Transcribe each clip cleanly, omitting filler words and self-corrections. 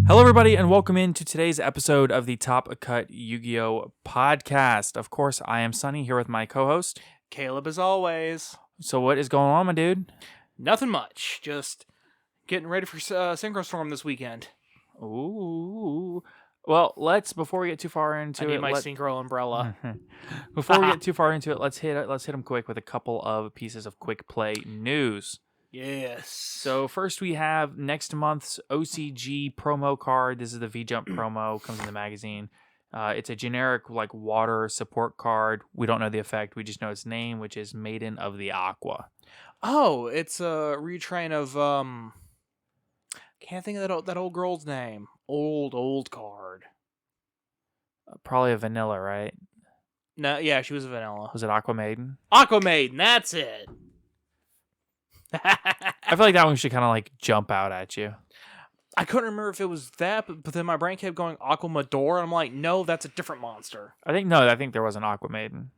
Hello, everybody, and welcome into today's episode of the Top Cut Yu-Gi-Oh! Podcast. Of course, I am Sunny here with my co-host, Caleb, as always. So what is going on, my dude? Nothing much. Just getting ready for Synchro Storm this weekend. Ooh. Well, before we get too far into I need my Synchro umbrella. Before we get too far into it, let's hit them quick with a couple of pieces of quick play news. Yes. So first we have next month's OCG promo card. This is the V-Jump promo. Comes in the magazine. It's a generic water support card. We don't know the effect. We just know its name, which is Maiden of the Aqua. Oh, it's a retrain of can't think of that old girl's name. Old card. Probably a vanilla, right? No, yeah, she was a vanilla. Was it Aqua Maiden? Aqua Maiden, that's it. I feel like that one should kind of jump out at you. I couldn't remember if it was that, but then my brain kept going Aqua Mador, and I'm like, no, that's a different monster. I think there was an Aqua Maiden.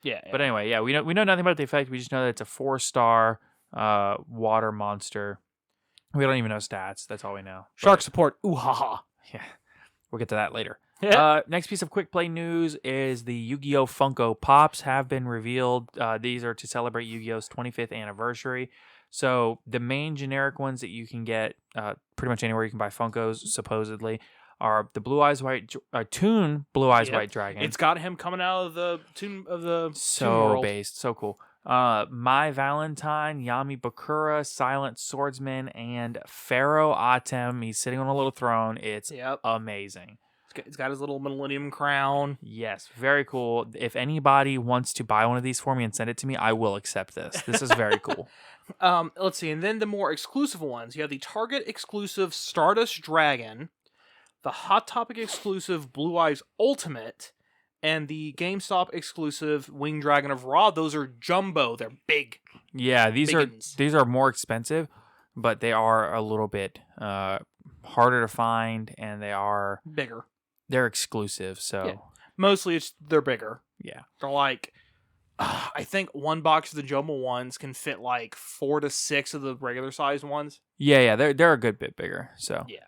Yeah. But anyway, yeah, we know nothing about the effect. We just know that it's a 4-star water monster. We don't even know stats. That's all we know. Shark support. Ooh ha ha. Yeah, we'll get to that later. Yeah. Next piece of quick play news is the Yu-Gi-Oh! Funko Pops have been revealed. These are to celebrate Yu-Gi-Oh!'s 25th anniversary. So the main generic ones that you can get pretty much anywhere you can buy Funkos, supposedly, are the Blue Eyes White Toon Blue Eyes White Dragon. It's got him coming out of the Toon of the so Toon world. Based, so cool. My Valentine, Yami Bakura, Silent Swordsman, and Pharaoh Atem. He's sitting on a little throne. It's amazing. It's got his little Millennium crown. Yes, very cool. If anybody wants to buy one of these for me and send it to me, I will accept this. This is very cool. Let's see. And then the more exclusive ones. You have the Target exclusive Stardust Dragon, the Hot Topic exclusive Blue Eyes Ultimate, and the GameStop exclusive Winged Dragon of Ra. Those are jumbo. They're big. Yeah, these are more expensive, but they are a little bit harder to find, and they are bigger. They're exclusive, so yeah. Mostly they're bigger. Yeah, they're I think one box of the jumbo ones can fit 4 to 6 of the regular sized ones. Yeah, they're a good bit bigger. So yeah.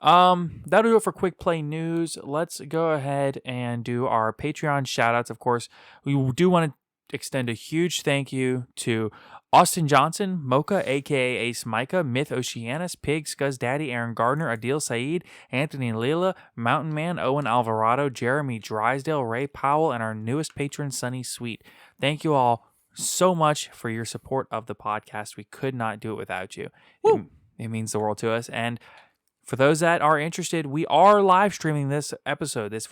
That'll do it for quick play news. Let's go ahead and do our Patreon shoutouts. Of course, we do want to extend a huge thank you to Austin Johnson, Mocha, aka Ace Micah, Myth Oceanus, Pig, Scuzz Daddy, Aaron Gardner, Adil Saeed, Anthony Lila, Mountain Man, Owen Alvarado, Jeremy Drysdale, Ray Powell, and our newest patron, Sunny Sweet. Thank you all so much for your support of the podcast. We could not do it without you. It means the world to us. And for those that are interested, we are live streaming this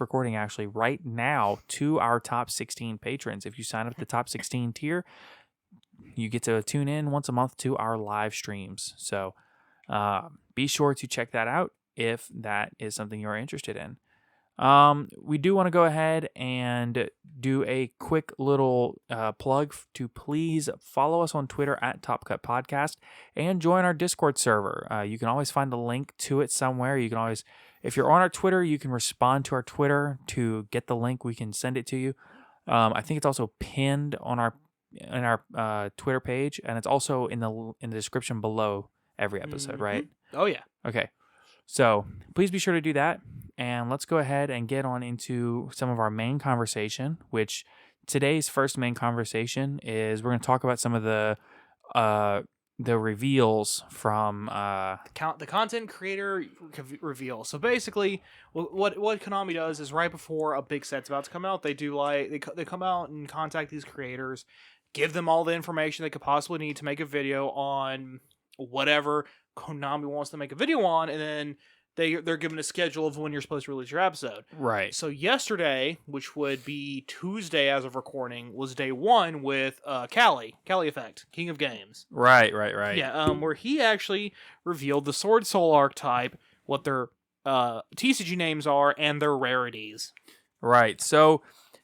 recording actually right now to our top 16 patrons. If you sign up at the top 16 tier, you get to tune in once a month to our live streams. So be sure to check that out if that is something you're interested in. We do want to go ahead and do a quick little plug to please follow us on Twitter at Top Cut Podcast and join our Discord server. You can always find a link to it somewhere. You can always, if you're on our Twitter, you can respond to our Twitter to get the link. We can send it to you. I think it's also pinned on our Twitter page, and it's also in the description below every episode, right? Oh yeah. Okay. So please be sure to do that. And let's go ahead and get on into some of our main conversation, which today's first main conversation is we're going to talk about some of the reveals from the content creator reveal. So basically, what Konami does is right before a big set's about to come out, they do they come out and contact these creators, give them all the information they could possibly need to make a video on whatever Konami wants to make a video on, and then they're given a schedule of when you're supposed to release your episode. Right. So yesterday, which would be Tuesday as of recording, was day 1 with Cali Effect, King of Games. Right. Yeah, where he actually revealed the Swordsoul Archtype, what their TCG names are, and their rarities. Right. So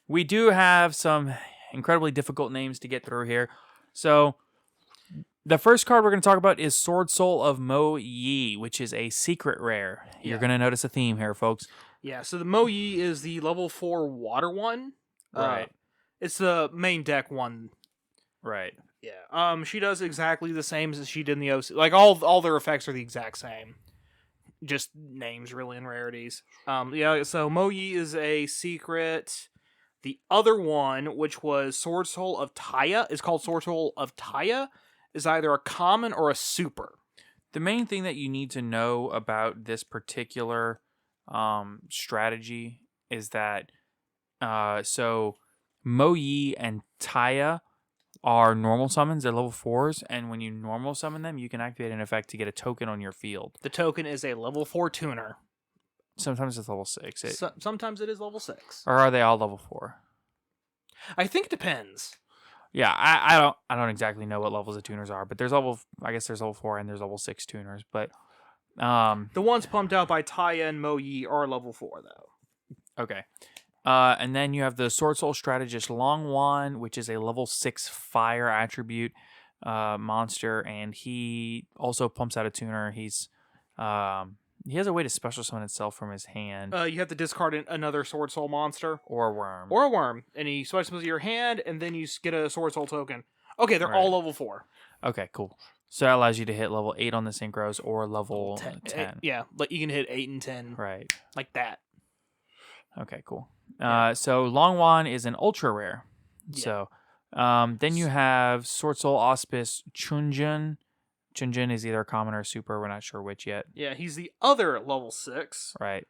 we do have some incredibly difficult names to get through here. So the first card we're going to talk about is Swordsoul of Mo Yi, which is a secret rare. You're going to notice a theme here, folks. Yeah, so the Mo Yi is the level 4 water one. Right. It's the main deck one. Right. Yeah. She does exactly the same as she did in the OC. Like all their effects are the exact same. just names really in rarities. Yeah, so Mo Yi is a secret. The other one, which was Swordsoul of Taya, is called Swordsoul of Taya, is either a common or a super. The main thing that you need to know about this particular strategy is that so Mo Yi and Taya are normal summons. They're level 4s, and when you normal summon them, you can activate an effect to get a token on your field. The token is a level 4 tuner. Sometimes it's level 6. Sometimes it is level 6. Or are they all level 4? I think it depends. Yeah, I don't exactly know what levels the tuners are, but there's level 4 and there's level 6 tuners, but the ones pumped out by Taya and Mo Yi are level 4 though. Okay. And then you have the Swordsoul Strategist Long Wan, which is a level 6 fire attribute monster, and he also pumps out a tuner. He has a way to special summon itself from his hand. You have to discard another Swordsoul monster. Or a worm. Or a worm. And he special summons your hand, and then you get a Swordsoul token. Okay, they're all level 4. Okay, cool. So that allows you to hit level 8 on the Synchros or level 10. Yeah, like you can hit 8 and 10. Right. Like that. Okay, cool. Yeah. So Long Wan is an ultra rare. Yeah. So then you have Swordsoul Auspice Chunjun. Chunjun is either a common or a super. We're not sure which yet. Yeah, he's the other level 6. Right.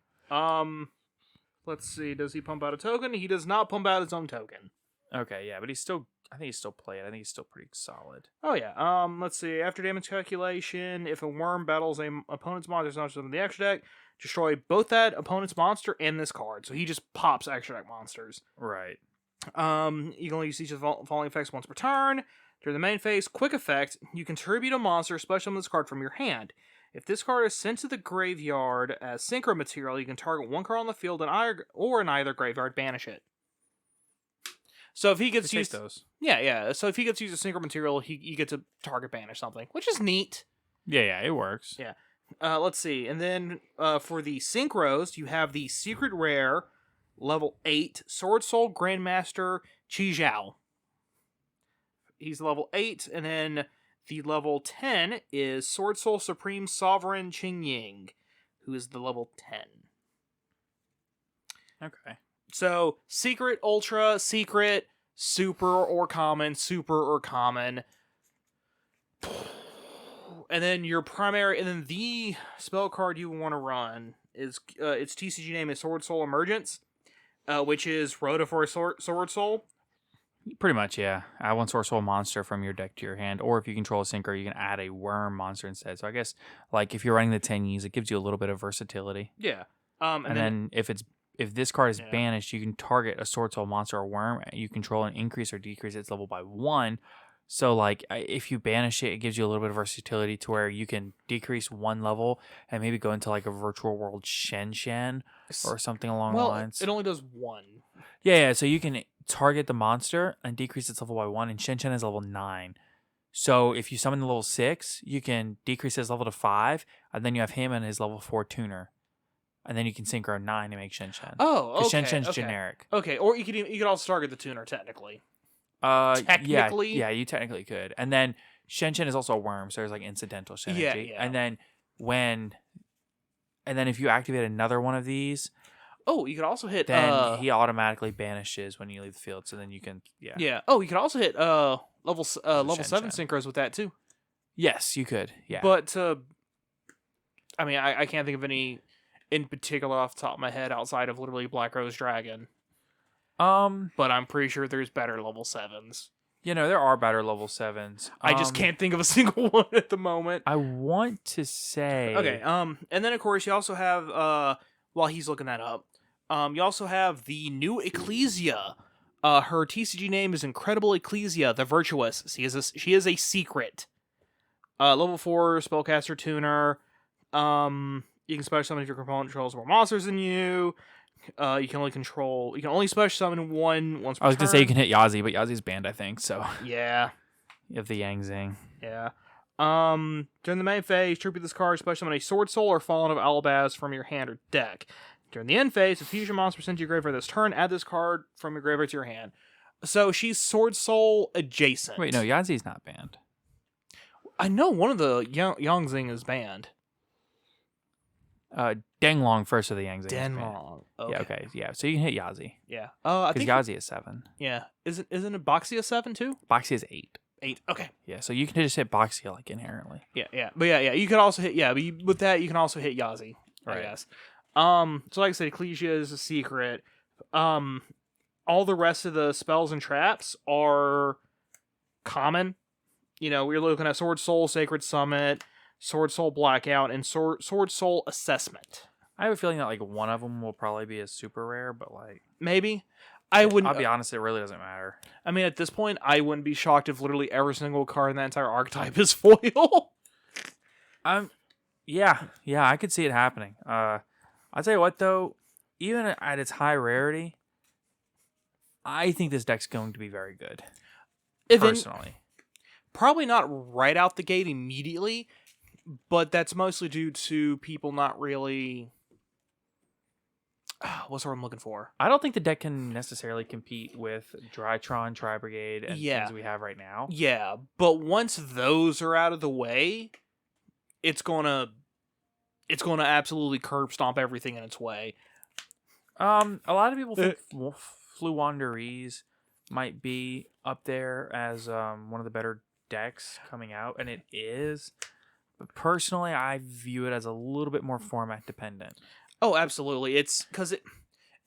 Let's see. Does he pump out a token? He does not pump out his own token. Okay, yeah, but I think he's still played. I think he's still pretty solid. Oh yeah. Let's see. After damage calculation, if a worm battles an opponent's monster not in the extra deck, destroy both that opponent's monster and this card. So he just pops extra deck monsters. Right. You can only use each of the following effects once per turn. During the main phase, quick effect, you can tribute a monster, special summon this card from your hand. If this card is sent to the graveyard as synchro material, you can target one card on the field in either graveyard, banish it. So if he gets used those. Yeah. So if he gets used as synchro material, you get to target banish something, which is neat. Yeah, it works. Yeah. Let's see. And then for the Synchros, you have the secret rare, level 8, Swordsoul Grandmaster Chi Zhao. He's level 8, and then the level 10 is Swordsoul Supreme Sovereign Qing Ying, who is the level 10. Okay. So, secret, ultra, secret, super or common, super or common. And then your primary, and then the spell card you want to run is, its TCG name is Swordsoul Emergence, which is Rhoda for Swordsoul. Pretty much, yeah. Add one Swordsoul monster from your deck to your hand, or if you control a Synchro, you can add a worm monster instead. So I guess, like, if you're running the 10 Ys, it gives you a little bit of versatility. Yeah. And then if this card is banished, you can target a Swordsoul monster or worm you control and increase or decrease its level by 1. So, like, if you banish it, it gives you a little bit of versatility to where you can decrease 1 level and maybe go into, like, a virtual world Shen or something along the lines. It only does 1. Yeah, so you can target the monster and decrease its level by 1, and Shen is level 9. So if you summon the level 6, you can decrease his level to 5, and then you have him and his level 4 tuner. And then you can Synchro 9 to make Shen. Oh, okay. Because Shen's generic. Okay, or you could also target the tuner, technically. Technically? Yeah, you technically could. And then Shen is also a worm, so there's like incidental synergy. Yeah. And then if you activate another one of these... Oh, you could also hit... Then he automatically banishes when you leave the field, so then you can... Yeah. Yeah. Oh, you could also hit level 7 Synchros with that, too. Yes, you could. Yeah. But, I mean, I can't think of any in particular off the top of my head outside of literally Black Rose Dragon. But I'm pretty sure there's better level 7s. You know, there are better level 7s. I just can't think of a single one at the moment. I want to say... Okay, and then, of course, you also have, while he's looking that up, you also have the new Ecclesia. Her TCG name is Incredible Ecclesia, the Virtuous. She is a secret. Level 4 spellcaster tuner. You can special summon if your opponent controls more monsters than you. You can only special summon one once per turn. I was gonna say you can hit Yazi, but Yazi's banned, I think. So yeah, you have the Yang Zing. Yeah. During the main phase, tribute this card, special summon a Swordsoul or Fallen of Alabaz from your hand or deck. During the end phase, if fusion monster sent to your graveyard this turn, add this card from your graveyard to your hand. So she's Swordsoul adjacent. Wait, no, Yazi's not banned. I know one of the Yang Zing is banned. Denglong first of the Yang Zing. Denlong. Okay. Yeah, okay. Yeah, so you can hit Yazi. Yeah. I Because think Yazi is 7. Yeah. Isn't it Boxia 7 too? Boxy is 8. 8. Okay. Yeah, so you can just hit Boxy like inherently. Yeah. But yeah. You could also hit with that you can also hit Yazi. I Right. guess. So like I said, Ecclesia is a secret. All the rest of the spells and traps are common. We're looking at Sword Soul Sacred Summit, Sword Soul Blackout, and Sword Soul Assessment. I have a feeling that like one of them will probably be a super rare, but like Maybe. I wouldn't. I'll be honest, it really doesn't matter. I mean, at this point, I wouldn't be shocked if literally every single card in that entire archetype is foil. Yeah, I could see it happening. I'll tell you what though, even at its high rarity, I think this deck's going to be very good. Personally. Probably not right out the gate immediately, but that's mostly due to people not really... What's the word I'm looking for? I don't think the deck can necessarily compete with Drytron, Tri-Brigade, and Yeah. things we have right now. Yeah, but once those are out of the way, it's gonna absolutely curb stomp everything in its way. A lot of people think Fluwanderees might be up there as one of the better decks coming out, and it is. But personally, I view it as a little bit more format dependent. Oh, absolutely. It's because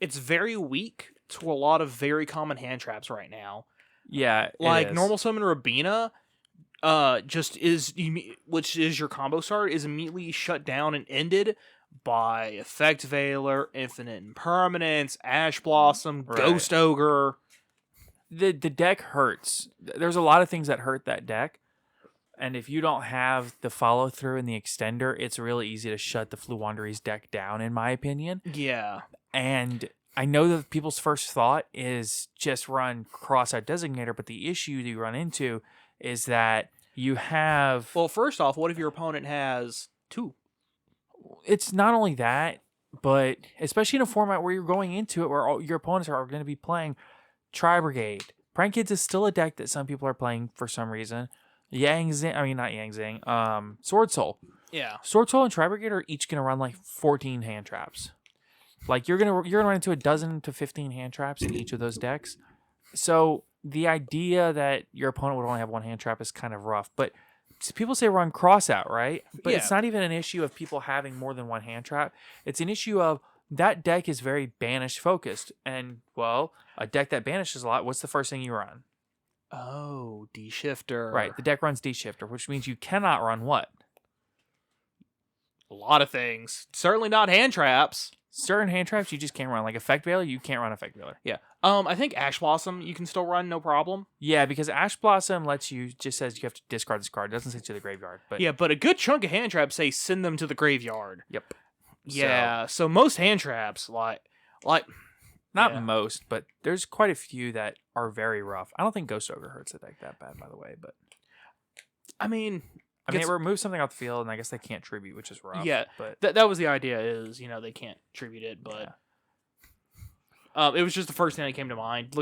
it's very weak to a lot of very common hand traps right now. Yeah, like normal summon Rabina, which is your combo start, is immediately shut down and ended by Effect Veiler, Infinite Impermanence, Ash Blossom, Right. Ghost Ogre. The deck hurts. There's a lot of things that hurt that deck. And if you don't have the follow through and the extender, it's really easy to shut the Fluwanderees deck down, in my opinion. Yeah. And I know that people's first thought is just run Cross-Out Designator, but the issue that you run into is that you have... Well, first off, what if your opponent has 2? It's not only that, but especially in a format where you're going into it where all your opponents are going to be playing Tri-Brigade. Prank Kids is still a deck that some people are playing for some reason. Sword Soul. Yeah. Sword Soul and Tri-Brigade are each going to run like 14 hand traps. Like you're gonna run into a dozen to 15 hand traps in each of those decks. So the idea that your opponent would only have one hand trap is kind of rough. But people say run cross out, right? But Yeah. It's not even an issue of people having more than one hand trap. It's an issue of that deck is very banish focused. And well, a deck that banishes a lot, what's the first thing you run? Oh, D-Shifter. Right, the deck runs D-Shifter, which means you cannot run what? A lot of things. Certainly not hand traps. Certain hand traps you just can't run. Like Effect Veiler, you can't run Effect Veiler. Yeah. I think Ash Blossom you can still run, no problem. Yeah, because Ash Blossom just says you have to discard this card. It doesn't say to the graveyard. But yeah, but a good chunk of hand traps say send them to the graveyard. Yep. Yeah, so most hand traps, like not yeah. most, but there's quite a few that are very rough. I don't think Ghost Ogre hurts the deck that bad, by the way. But I mean, it removes something off the field, and I guess they can't tribute, which is rough. Yeah, but that was the idea. Is they can't tribute it, but it was just the first thing that came to mind.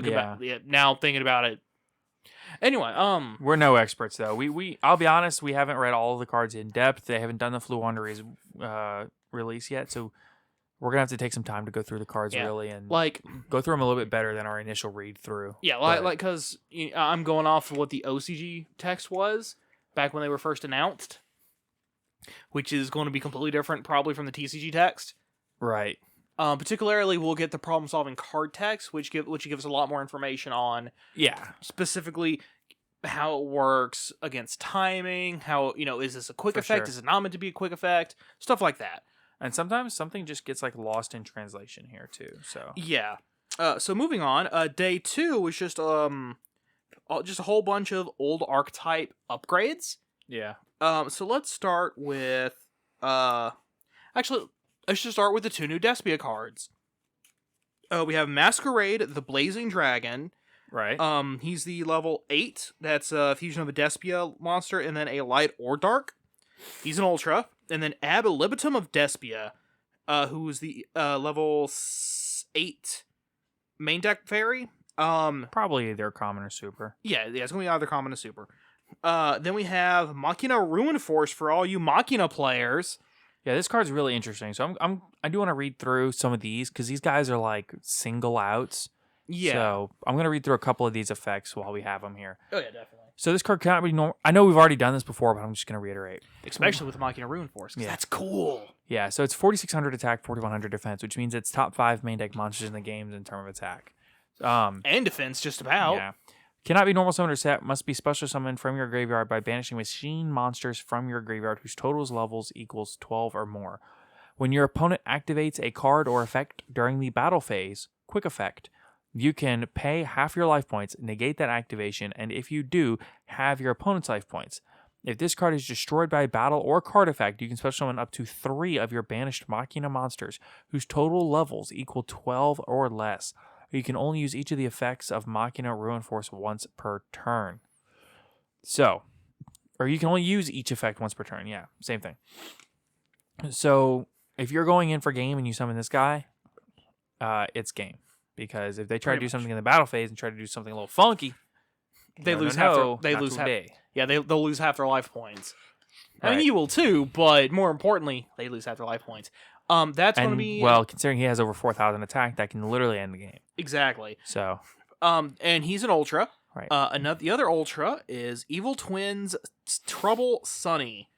Now thinking about it. Anyway, we're no experts though. I'll be honest, we haven't read all of the cards in depth. They haven't done the Fluwanderees release yet, so we're gonna have to take some time to go through the cards really and go through them a little bit better than our initial read through. Yeah, because I'm going off of what the OCG text was back when they were first announced, which is going to be completely different probably from the TCG text. Right. Particularly, we'll get the problem-solving card text, which gives a lot more information on specifically how it works against timing, how is this a quick effect? Is it not meant to be a quick effect? Stuff like that. And sometimes something just gets lost in translation here too. So yeah. So moving on, day 2 was just a whole bunch of old archetype upgrades. Yeah. So let's start with actually let's just start with the 2 new Despia cards. We have Masquerade, the Blazing Dragon. Right. He's the level 8. That's a fusion of a Despia monster and then a light or dark. He's an ultra. And then Ab Libitum of Despia, who is the level 8 main deck fairy. Probably either common or super. Yeah, it's gonna be either common or super. Then we have Machina Ruin Force for all you Machina players. Yeah, this card's really interesting. So I do want to read through some of these because these guys are like single outs. Yeah. So I'm gonna read through a couple of these effects while we have them here. Oh yeah, definitely. So this card cannot be normal. I know we've already done this before, but I'm just gonna reiterate. Especially with the Machina Ruin Force. Yeah. That's cool. Yeah, so it's 4,600 attack, 4,100 defense, which means it's top 5 main deck monsters in the game in terms of attack. And defense, just about. Yeah. Cannot be normal summoned or set. Must be special summoned from your graveyard by banishing machine monsters from your graveyard whose totals levels equals 12 or more. When your opponent activates a card or effect during the battle phase, quick effect, you can pay half your life points, negate that activation, and if you do, have your opponent's life points. If this card is destroyed by battle or card effect, you can special summon up to 3 of your banished Machina monsters whose total levels equal 12 or less. You can only use each of the effects of Machina Ruin Force once per turn. So, or you can only use each effect once per turn. Yeah, same thing. So, if you're going in for game and you summon this guy, it's game. Because if they try to do something in the battle phase and try to do something a little funky, They lose half. Yeah, they'll lose half their life points. I Right. mean, you will too, but more importantly, they lose half their life points. That's going to be well, considering he has over 4,000 attack, that can literally end the game. exactly. So, And he's an ultra. right. The other ultra is Evil Twins Trouble Sunny.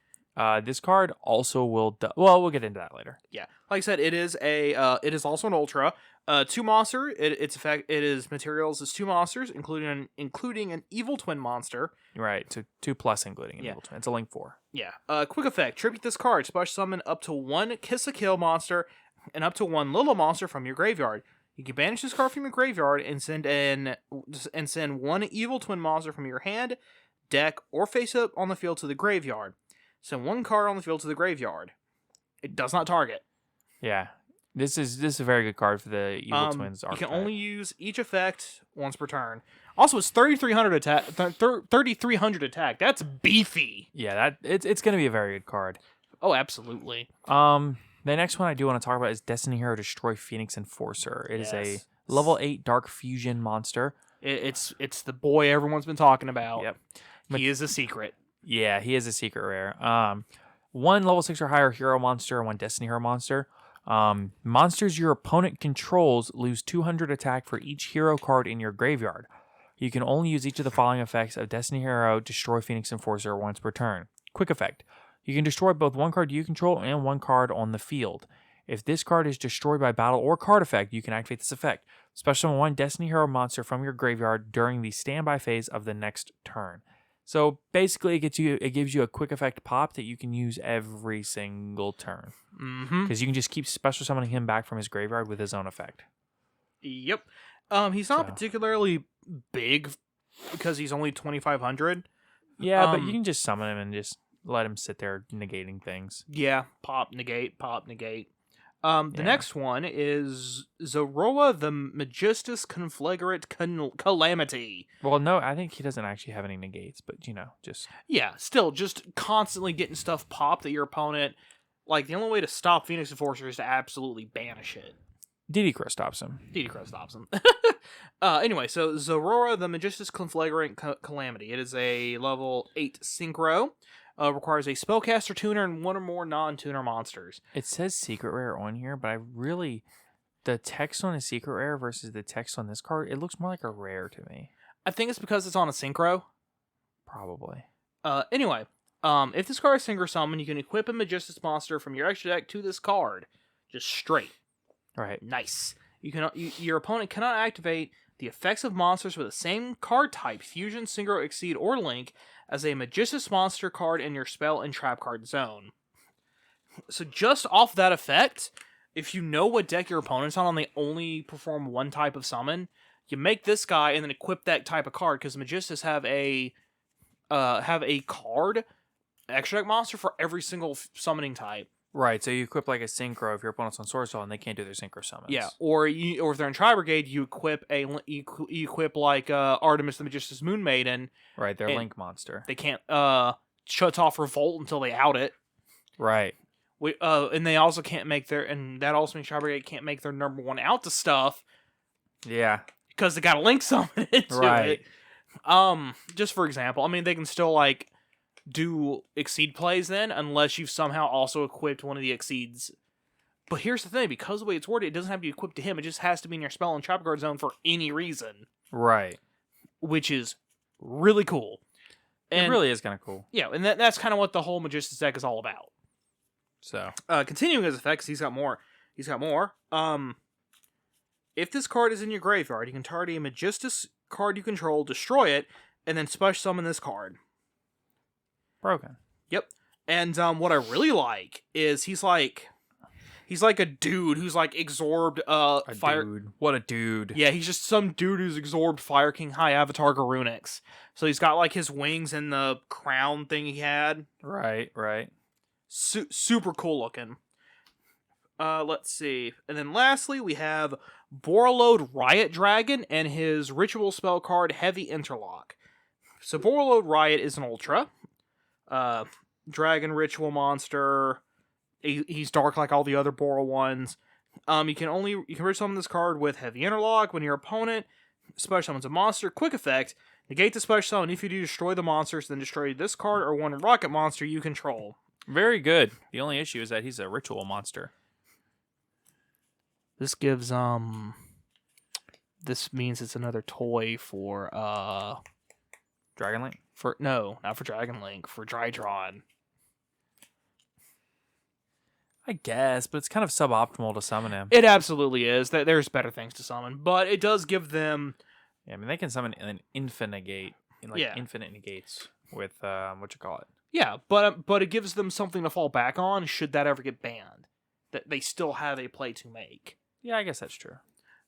This card also will. Well, we'll get into that later. Yeah, like I said, it is also an ultra. 2 monster. Its materials is 2 monsters, including an evil twin monster. Right. So 2+ including an Yeah. evil twin. It's a link 4. Yeah. Quick effect. Tribute this card. Special summon up to 1 Kiss a Kill monster and up to 1 Little monster from your graveyard. You can banish this card from your graveyard and send 1 evil twin monster from your hand, deck, or face up on the field to the graveyard. Send 1 card on the field to the graveyard. It does not target. Yeah. This is a very good card for the evil twins You archetype. can only use each effect once per turn. Also, it's 3,300 attack. 3,300 attack. That's beefy. Yeah, it's going to be a very good card. Oh, absolutely. The next one I do want to talk about is Destiny Hero Destroy Phoenix Enforcer. It is a level 8 Dark Fusion monster. It's the boy everyone's been talking about. Yep. He is a secret. Yeah, he is a secret rare. 1 level 6 or higher hero monster and 1 Destiny Hero monster. Monsters your opponent controls lose 200 attack for each hero card in your graveyard. You can only use each of the following effects of Destiny Hero Destroy Phoenix Enforcer once per turn. Quick effect. You can destroy both 1 card you control and 1 card on the field. If this card is destroyed by battle or card effect, you can activate this effect. Special summon 1 Destiny Hero monster from your graveyard during the standby phase of the next turn. So basically, it gives you a quick effect pop that you can use every single turn. Because you can just keep special summoning him back from his graveyard with his own effect. Yep. He's not particularly big because he's only 2,500. Yeah, but you can just summon him and just let him sit there negating things. Yeah, pop, negate, pop, negate. The next one is Zoroa the Majestic Conflagrate Calamity. Well, no, I think he doesn't actually have any negates, but just... Yeah, still, just constantly getting stuff popped that your opponent... Like, the only way to stop Phoenix Enforcer is to absolutely banish it. DD Crow stops him. DD Crow stops him. Anyway, so Zoroa the Majestic Conflagrate Calamity. It is a level 8 Synchro. Requires a spellcaster tuner and 1 or more non-tuner monsters. It says secret rare on here, but the text on a secret rare versus the text on this card, it looks more like a rare to me. I think it's because it's on a Synchro. Probably. Anyway, if this card is Synchro Summon, you can equip a Majestic monster from your extra deck to this card. Just straight. Right. Nice. Your opponent cannot activate the effects of monsters with the same card type, Fusion, Synchro, Exceed, or Link, as a Majestic monster card in your spell and trap card zone. So just off that effect, if you know what deck your opponent's on and they only perform 1 type of summon, you make this guy and then equip that type of card, because Magistics have a card, extra deck monster for every single summoning type. Right, so you equip like a Synchro if your opponent's on Swordsoul and they can't do their Synchro summons. Yeah, or if they're in Tri Brigade, you equip like Artemis the Magistus Moon Maiden. Right, their Link monster. They can't shut off Revolt until they out it. Right. And they also can't make and that also means Tri Brigade can't make their number 1 out to stuff. Yeah. Because they got to Link summon it to it. Just for example, I mean, they can still like do Exceed plays then, unless you've somehow also equipped one of the Exceeds. But here's the thing, because of the way it's worded, it doesn't have to be equipped to him, it just has to be in your spell and trap guard zone for any reason. Right. Which is really cool. And it really is kind of cool. Yeah, and that's kind of what the whole Majestic deck is all about. So, continuing his effects, he's got more. If this card is in your graveyard, you can target a Majestic card you control, destroy it, and then special summon this card. Broken. Yep. And what I really like is he's like a dude who's like absorbed fire. Dude. What a dude. Yeah, he's just some dude who's absorbed Fire King High Avatar Garunix. So he's got like his wings and the crown thing he had. Right. Super cool looking. Let's see. And then lastly, we have Borreload Riot Dragon and his ritual spell card Heavy Interlock. So Borreload Riot is an ultra. Dragon ritual monster. He's dark like all the other Boro ones. You can ritual summon this card with Heavy Interlock. When your opponent special summons a monster, quick effect, negate the special summon. If you do, destroy the monsters, then destroy this card or one rocket monster you control. Very good. The only issue is that he's a ritual monster. This gives this means it's another toy for Dragon Link? No, not for Dragon Link, for Drytron. I guess, but it's kind of suboptimal to summon him. It absolutely is. There's better things to summon, but it does give them. Yeah, I mean they can summon an infinite infinite negates with Yeah, but it gives them something to fall back on should that ever get banned. That they still have a play to make. Yeah, I guess that's true.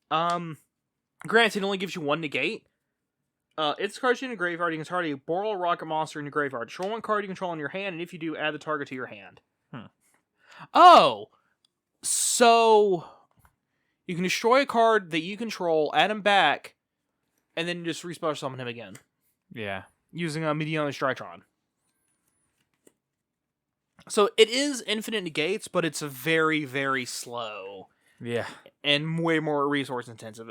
Granted, it only gives you one negate. It's cards in your graveyard. You can target a Borreload rocket monster in your graveyard. Show one card you control in your hand, and if you do, add the target to your hand. Oh, so you can destroy a card that you control, add him back, and then just re-special summon him again. Yeah. Using a Medionis Drytron. So it is infinite negates, but it's a very, very slow. Yeah. And way more resource intensive.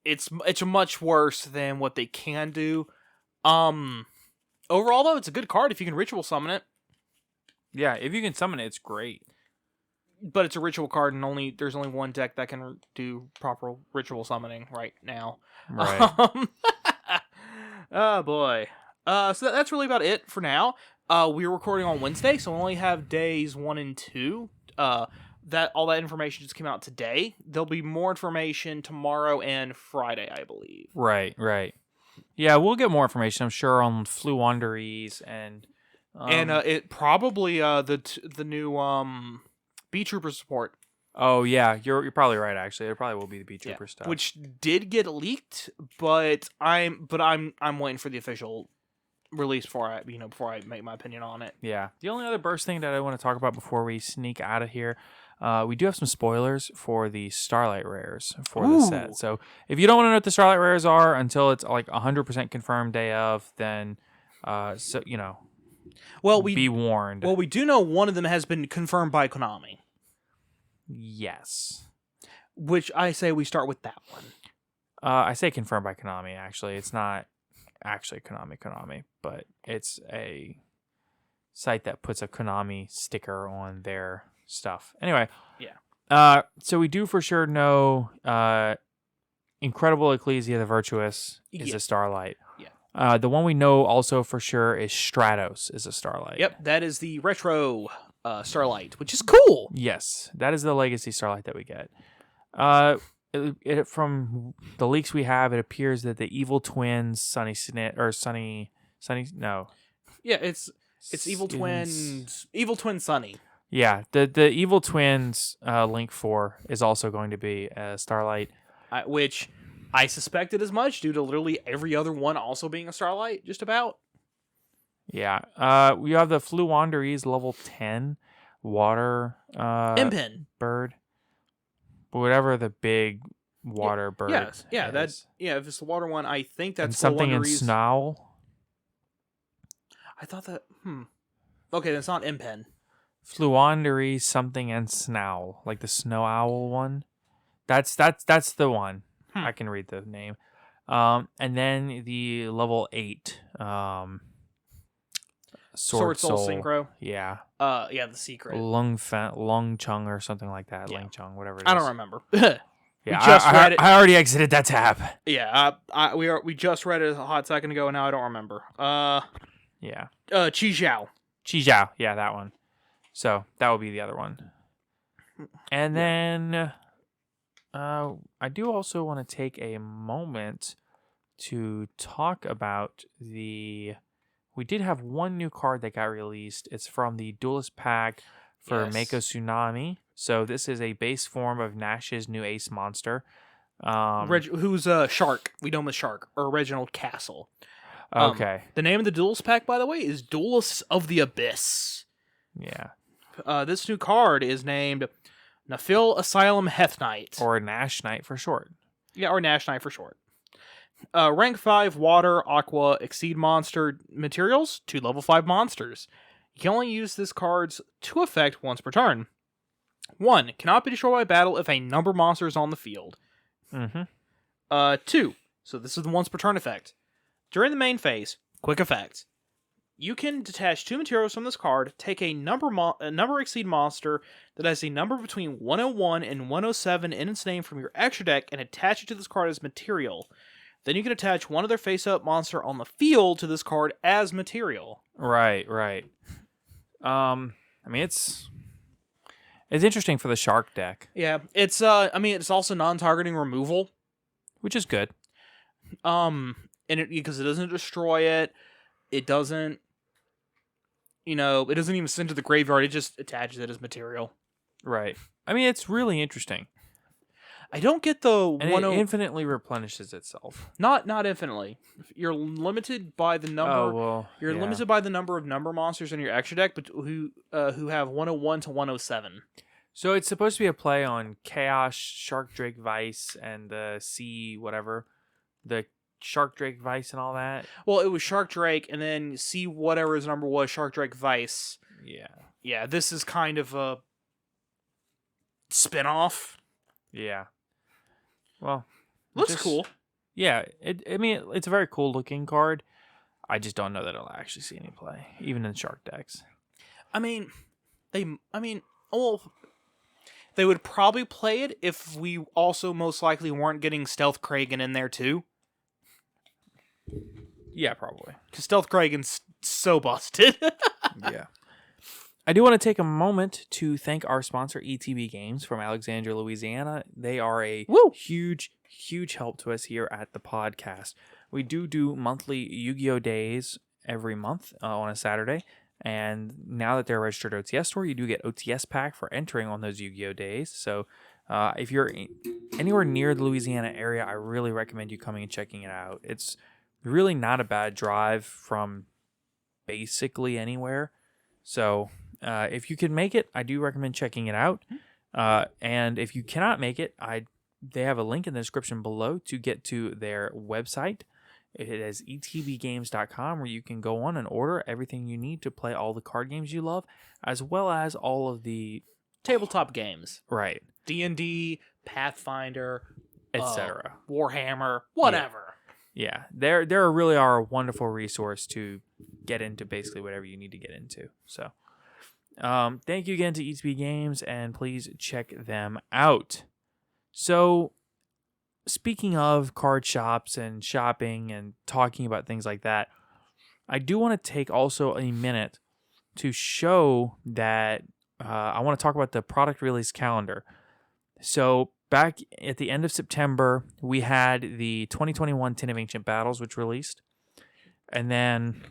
It's much worse than what they can do. Overall, though, it's a good card if you can ritual summon it. Yeah, if you can summon it, it's great. But it's a ritual card, and there's only one deck that can do proper ritual summoning right now. Right. Oh, boy. So that's really about it for now. We're recording on Wednesday, so we only have days 1 and 2. All that information just came out today. There'll be more information tomorrow and Friday, I believe. Right. Yeah, we'll get more information, I'm sure, on Flu Wanderies and it probably the new B Trooper support. Oh yeah, you're probably right. Actually, it probably will be the B Trooper stuff, which did get leaked, but I'm waiting for the official release before I make my opinion on it. Yeah. The only other burst thing that I want to talk about before we sneak out of here, we do have some spoilers for the Starlight rares for the set. So if you don't want to know what the Starlight rares are until it's like 100% confirmed day of, then be warned. Well, we do know one of them has been confirmed by Konami. Yes. Which I say we start with that one. I say confirmed by Konami, actually. It's not actually Konami, but it's a site that puts a Konami sticker on their stuff. Anyway. Yeah. So we do for sure know Incredible Ecclesia the Virtuous is a Starlight. Yeah. The one we know also for sure is Stratos is a Starlight. Yep, that is the retro Starlight, which is cool. Yes, that is the legacy Starlight that we get. From the leaks we have, it appears that the evil twins, Sunny. Yeah, it's evil twin Sunny. Yeah, the evil twins Link 4 is also going to be a Starlight, which I suspected as much due to literally every other one also being a Starlight, just about. Yeah. We have the Flu Wanderies level 10 water Impin bird. Whatever the big water bird. Yes. Yeah, if it's the water one, I think that's and something in Snowl. I thought that okay, that's not Impin. Flu Wanderies something and Snowl, like the snow owl one. That's the one. I can read the name. And then the level 8 Swordsoul Synchro. Yeah. Yeah, the secret. Long Chung or something like that. Yeah. Lang Chung, whatever it is. I don't remember. Yeah, we just read it. I already exited that tab. Yeah, we just read it a hot second ago, and now I don't remember. Yeah. Chi Zhao. Chi Zhao. Yeah, that one. So that would be the other one. And then I do also want to take a moment to talk about we did have one new card that got released. It's from the Duelist pack for Mako Tsunami. So this is a base form of Nash's new ace monster. Who's Shark? We know him as Shark, or Reginald Castle. Okay. The name of the Duelist pack, by the way, is Duelists of the Abyss. Yeah. This new card is named Nafil Asylum Heth Knight. Or Nash Knight for short. Yeah, or Nash Knight for short. Rank 5 Water, Aqua, Exceed Monster materials, 2 level 5 monsters. You can only use this card's 2 effect once per turn. 1. Cannot be destroyed by battle if a number of monsters on the field. 2. So this is the once per turn effect. During the main phase, quick effect. You can detach 2 materials from this card, take a number Exceed monster that has a number between 101 and 107 in its name from your extra deck and attach it to this card as material. Then you can attach one other face-up monster on the field to this card as material. Right. I mean, it's interesting for the Shark deck. Yeah, it's it's also non-targeting removal, which is good. And because it doesn't destroy it, it doesn't, it doesn't even send to the graveyard. It just attaches it as material. Right. I mean, it's really interesting. I don't get the and it infinitely replenishes itself. Not infinitely. You're limited by the number. Oh well. You're limited by the number of number monsters in your extra deck, but who have 101 to 107. So it's supposed to be a play on Chaos, Shark Drake Vice, and the Sea whatever, the Shark Drake Vice and all that. Well, it was Shark Drake, and then Sea whatever his number was, Shark Drake Vice. Yeah. Yeah. This is kind of a spin-off. Yeah. Well, looks cool. Yeah, it's a very cool looking card. I just don't know that it'll actually see any play, even in Shark decks. They would probably play it if we also most likely weren't getting Stealth Kragan in there too. Yeah, probably. Because Stealth Kragan's so busted. Yeah. I do want to take a moment to thank our sponsor, ETB Games from Alexandria, Louisiana. They are a huge help to us here at the podcast. We do monthly Yu-Gi-Oh! Days every month on a Saturday. And now that they're a registered OTS store, you do get OTS pack for entering on those Yu-Gi-Oh! Days. So if you're anywhere near the Louisiana area, I really recommend you coming and checking it out. It's really not a bad drive from basically anywhere. So if you can make it, I do recommend checking it out. And if you cannot make it, they have a link in the description below to get to their website. It is etbgames.com, where you can go on and order everything you need to play all the card games you love, as well as all of the tabletop games. Right. D&D, Pathfinder, etc. Warhammer, whatever. Yeah. They really are a wonderful resource to get into basically whatever you need to get into. So thank you again to ETB Games, and please check them out. So, speaking of card shops and shopping and talking about things like that, I do want to take also a minute to show that I want to talk about the product release calendar. So, back at the end of September, we had the 2021 Ten of Ancient Battles, which released. And then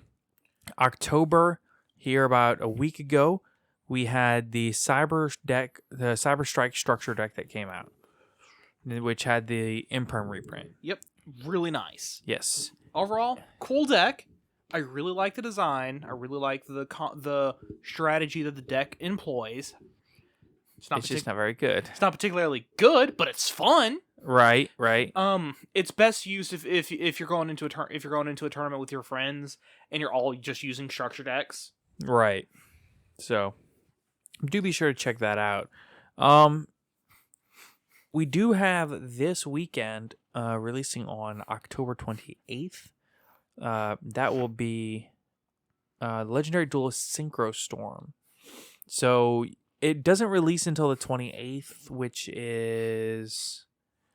October, here about a week ago, we had the Cyber Strike structure deck that came out, which had the Imperm reprint. Yep, really nice. Yes. Overall, cool deck. I really like the design. I really like the strategy that the deck employs. It's just not very good. It's not particularly good, but it's fun. Right. It's best used if you're going into a tournament with your friends and you're all just using structure decks. Right. So, do be sure to check that out. We do have this weekend releasing on October 28th. That will be Legendary Duelist Synchro Storm. So it doesn't release until the 28th, which is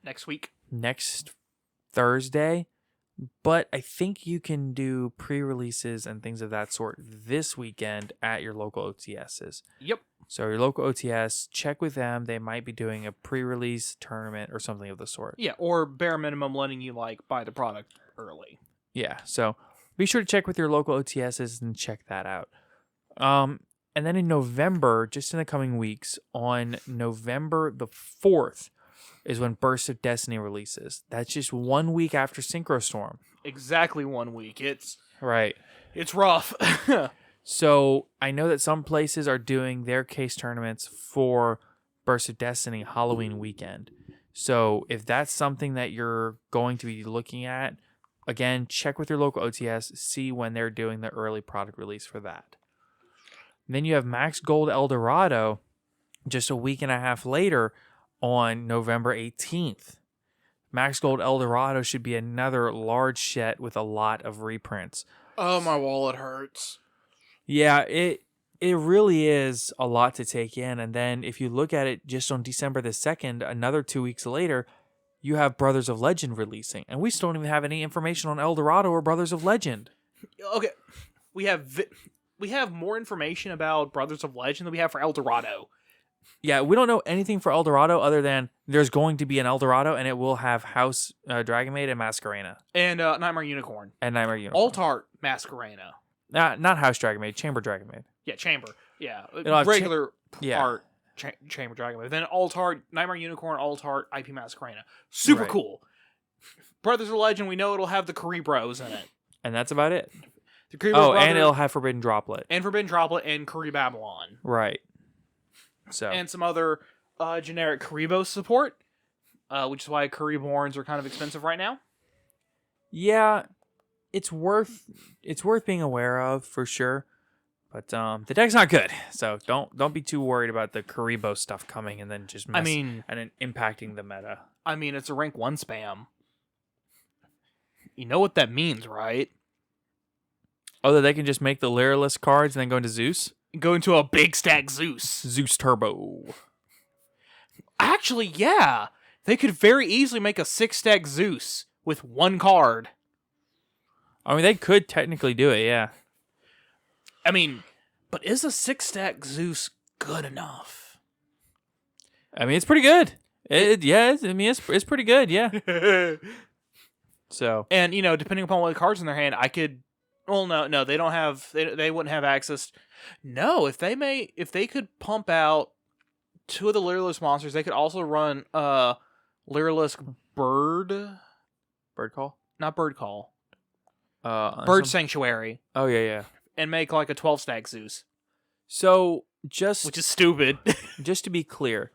Next week. next Thursday. But I think you can do pre-releases and things of that sort this weekend at your local OTSs. Yep. So your local OTS, check with them. They might be doing a pre-release tournament or something of the sort. Yeah, or bare minimum letting you buy the product early. Yeah, so be sure to check with your local OTSs and check that out. And then in November, just in the coming weeks, on November the 4th is when Burst of Destiny releases. That's just 1 week after Synchro Storm. Exactly 1 week. It's rough. So I know that some places are doing their case tournaments for Burst of Destiny Halloween weekend. So if that's something that you're going to be looking at, again, check with your local OTS, see when they're doing the early product release for that. Then you have Max Gold Eldorado just a week and a half later on November 18th. Max Gold Eldorado should be another large set with a lot of reprints. Oh, my wallet hurts. Yeah, it really is a lot to take in. And then if you look at it just on December the 2nd, another 2 weeks later, you have Brothers of Legend releasing. And we still don't even have any information on Eldorado or Brothers of Legend. Okay, we have more information about Brothers of Legend than we have for Eldorado. Yeah, we don't know anything for Eldorado other than there's going to be an Eldorado, and it will have House Dragonmaid and Masquerade. And Nightmare Unicorn. Altart Masquerade. Not House Dragonmaid, Chamber Dragonmaid. Yeah, Chamber. Yeah, regular art Chamber Dragonmaid. Then Altart, Nightmare Unicorn, Altart, IP Masquerade. Super cool. Brothers of Legend, we know it'll have the Cerebros in it. And that's about it. The Cerebro and it'll have Forbidden Droplet. And Forbidden Droplet and Curry Babylon. Right. So and some other generic Karibo support, which is why Kariborns are kind of expensive right now. Yeah, it's worth being aware of for sure, but the deck's not good, so don't be too worried about the Karibo stuff coming and then just and then impacting the meta. I mean, it's a rank 1 spam. You know what that means, right? Oh, that they can just make the Lyrillist cards and then go into Zeus? Go into a big stack Zeus. Zeus Turbo. Actually, yeah. They could very easily make a 6-stack Zeus with 1 card. I mean, they could technically do it, yeah. I mean, but is a 6-stack Zeus good enough? I mean, it's pretty good. It's pretty good, yeah. So. And, depending upon what cards in their hand, I could... Well, no, they don't have... They wouldn't have access... No, if they could pump out 2 of the Lyrillist monsters, they could also run Lyrillist Bird Call? Not Bird Call. Bird Sanctuary. Oh, yeah. And make like a 12-stack Zeus. So, which is stupid. Just to be clear,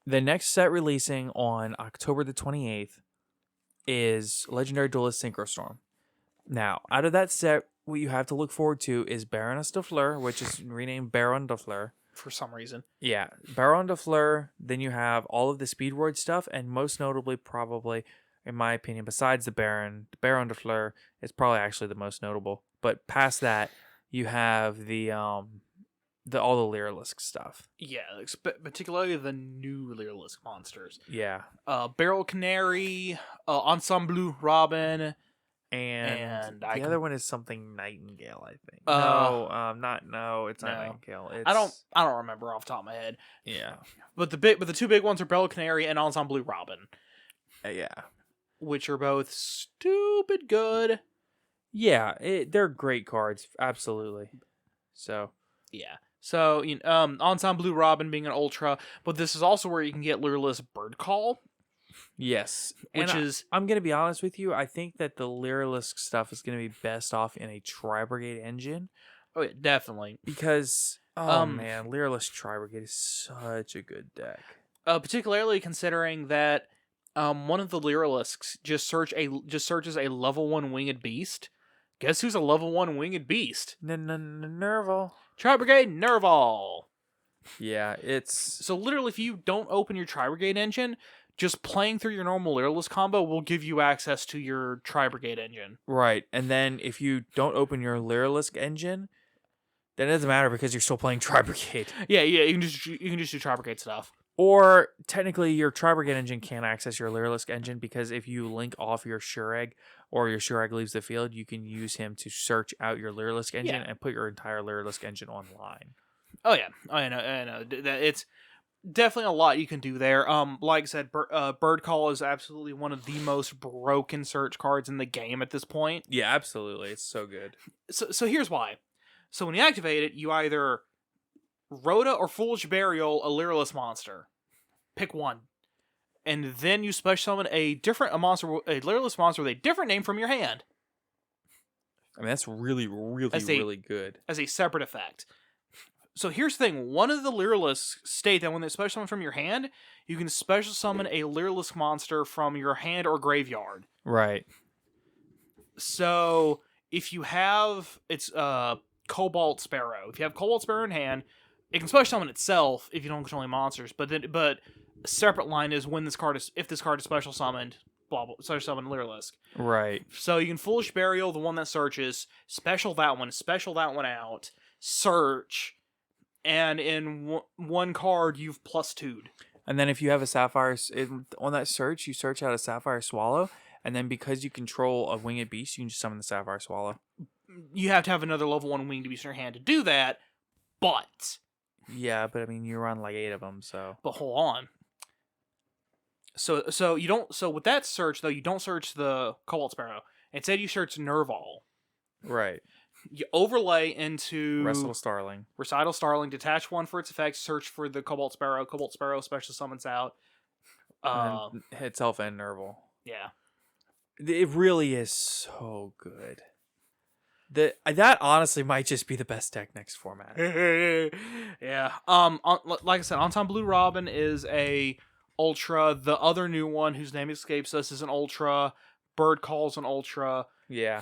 the next set releasing on October the 28th is Legendary Duelist Synchro Storm. Now, out of that set, what you have to look forward to is Baroness de Fleur, which is renamed Baron de Fleur. For some reason. Yeah, Baron de Fleur. Then you have all of the Speedroid stuff, and most notably, probably, in my opinion, besides the Baron de Fleur is probably actually the most notable. But past that, you have the all the Lyrilisk stuff. Yeah, particularly the new Lyrilisk monsters. Yeah. Barrel Canary, Ensemble Robin, and the other one is something Nightingale, I think. It's not Nightingale. It's... I don't remember off the top of my head. Yeah. But the 2 big ones are Barrel Canary and Ensemble Robin. Yeah. Which are both stupid good. Yeah, they're great cards, absolutely. So yeah. So Ensemble Robin being an ultra, but this is also where you can get Lyrillist Bird Call. Yes, I'm going to be honest with you. I think that the Lyrilisk stuff is going to be best off in a Tri-Brigade engine. Oh, yeah, definitely. Because, man, Lyrilisk Tri-Brigade is such a good deck. Particularly considering that one of the Lyrilisks just searches a level 1 winged beast. Guess who's a level 1 winged beast? Nerval. Tri-Brigade Nerval. Yeah, it's... So literally, if you don't open your Tri-Brigade engine, just playing through your normal Lyrilless combo will give you access to your Tri-Brigade engine. Right. And then if you don't open your Lyrilisk engine, then it doesn't matter because you're still playing Tri-Brigade. Yeah, you can just do Tri-Brigade stuff. Or technically your Tri-Brigade engine can't access your Lyrilisk engine because if you link off your Shureg or your Shureg leaves the field, you can use him to search out your Lyrilisk engine and put your entire Lyrilisk engine online. Oh yeah, I know. It's definitely a lot you can do there. Like I said, Bird Call is absolutely one of the most broken search cards in the game at this point. Yeah, absolutely. It's so good. So here's why. So when you activate it, you either Rhoda or Foolish Burial a Lyrilless monster. Pick one. And then you special summon a Lyrilless monster with a different name from your hand. I mean, that's really, really good. As a separate effect. So here's the thing. One of the Lyrilless state that when they special summon from your hand, you can special summon a Lyrilless monster from your hand or graveyard. Right. So if you have... It's Cobalt Sparrow. If you have Cobalt Sparrow in hand, it can special summon itself if you don't control any monsters. But a separate line is if this card is special summoned, blah blah, special summon Lyrilisk. Right. So you can Foolish Burial the one that searches, special that one out, search, and in one card you've +2'd. And then if you have a Sapphire on that search, you search out a Sapphire Swallow, and then because you control a Winged Beast, you can just summon the Sapphire Swallow. You have to have another level 1 Winged Beast in your hand to do that, but... Yeah, but I mean, you run like 8 of them, so... But hold on. So you don't... So with that search, though, you don't search the Cobalt Sparrow. Instead, you search Nerval. Right. You overlay into... Recital Starling. Detach one for its effect, search for the Cobalt Sparrow. Cobalt Sparrow special summons out. And itself and Nerval. Yeah. It really is so good. That honestly might just be the best deck next format. Yeah. Like I said, Anton Blue Robin is a Ultra. The other new one, whose name escapes us, is an Ultra. Bird Call's an Ultra. Yeah.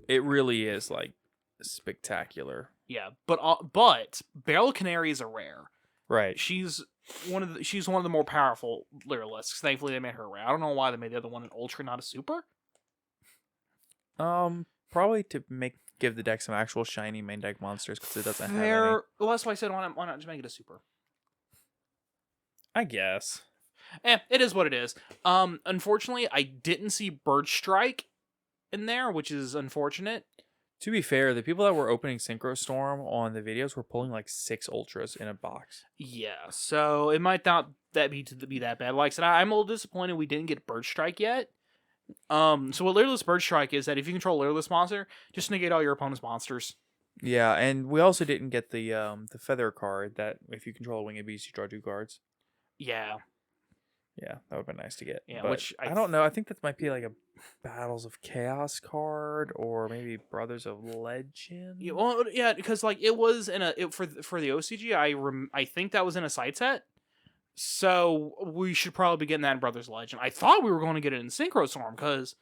It really is like spectacular. Yeah, but Barrel Canary is a rare. Right. She's one of the more powerful Lyrilisks. Thankfully, they made her rare. I don't know why they made the other one an Ultra, not a Super. Probably to give the deck some actual shiny main deck monsters because it doesn't have any. Well, that's why I said why not just make it a Super. I guess. It is what it is. Unfortunately, I didn't see Bird Strike in there, which is unfortunate. To be fair, the people that were opening Synchro Storm on the videos were pulling like 6 Ultras in a box. Yeah, so it might not be that bad. Like I said, I'm a little disappointed we didn't get Bird Strike yet. So what Lyrilless Bird Strike is that if you control a Lyrilless monster, just negate all your opponent's monsters. Yeah, and we also didn't get the Feather card that if you control a Winged Beast, you draw 2 cards. Yeah. Yeah, that would have been nice to get. Yeah, but which I don't know. I think that might be like a Battles of Chaos card or maybe Brothers of Legend. Yeah, well, yeah, because like it was in for the OCG. I think that was in a side set. So we should probably be getting that in Brothers of Legend. I thought we were going to get it in Synchro Storm because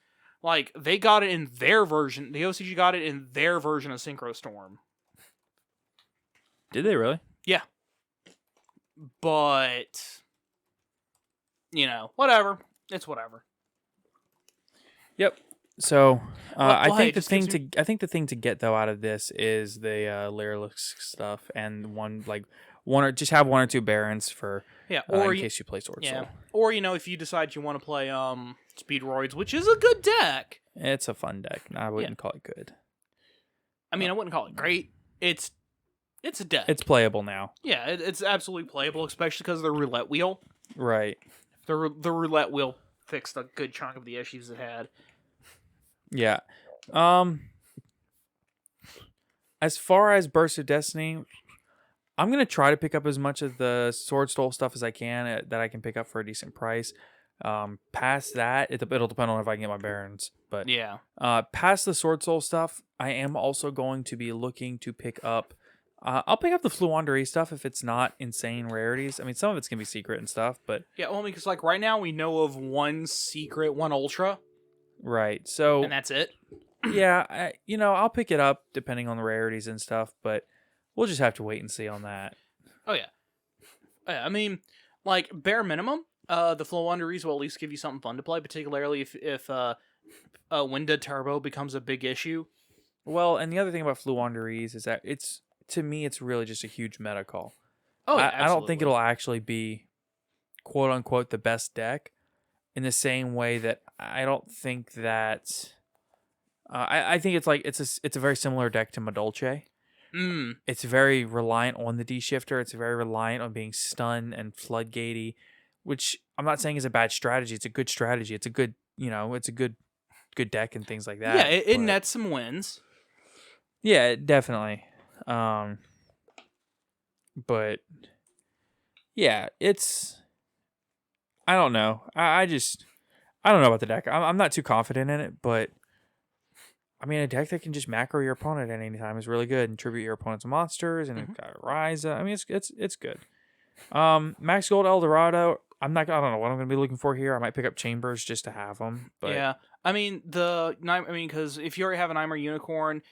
like they got it in their version. The OCG got it in their version of Synchro Storm. Did they really? Yeah. But whatever. It's whatever. Yep. So I think the thing to get though out of this is the Lyrilisk stuff and one or two Barons for or in case you play Swordsoul. Yeah. Or if you decide you want to play Speedroids, which is a good deck. It's a fun deck. I wouldn't call it good. I mean, I wouldn't call it great. It's a deck. It's playable now. Yeah, it's absolutely playable, especially because of the roulette wheel. Right. The roulette wheel fixed a good chunk of the issues it had. Yeah. As far as Burst of Destiny, I'm going to try to pick up as much of the Swordsoul stuff as I can that I can pick up for a decent price. Past that, it'll depend on if I can get my Barons. But yeah. Past the Swordsoul stuff, I am also going to be looking to pick up I'll pick up the Fluanderie stuff if it's not insane rarities. I mean, some of it's going to be secret and stuff, but... Yeah, only because, like, right now we know of one secret, one Ultra. Right, so... And that's it. Yeah, I'll pick it up depending on the rarities and stuff, but we'll just have to wait and see on that. Oh, yeah. I mean, like, bare minimum, The Floowanderees will at least give you something fun to play, particularly if Winda Turbo becomes a big issue. Well, and the other thing about Floowanderees is that to me, it's really just a huge meta call. Oh, yeah, I don't think absolutely. it'll actually be quote unquote the best deck in the same way that I don't think that I think it's like it's a very similar deck to Madolche. It's very reliant on the D shifter. It's very reliant on being stun and floodgatey, which I'm not saying is a bad strategy. It's a good strategy. It's a good it's a good deck and things like that. Yeah, it but- nets some wins. Yeah, definitely. But yeah, it's I don't know. I don't know about the deck. I'm not too confident in it, but I mean, a deck that can just macro your opponent at any time is really good and tribute your opponent's monsters and it got Rise. I mean, it's good. Max Gold Eldorado. I don't know what I'm gonna be looking for here. I might pick up Chambers just to have them. But Yeah, I mean because if you already have an Nightmare Unicorn,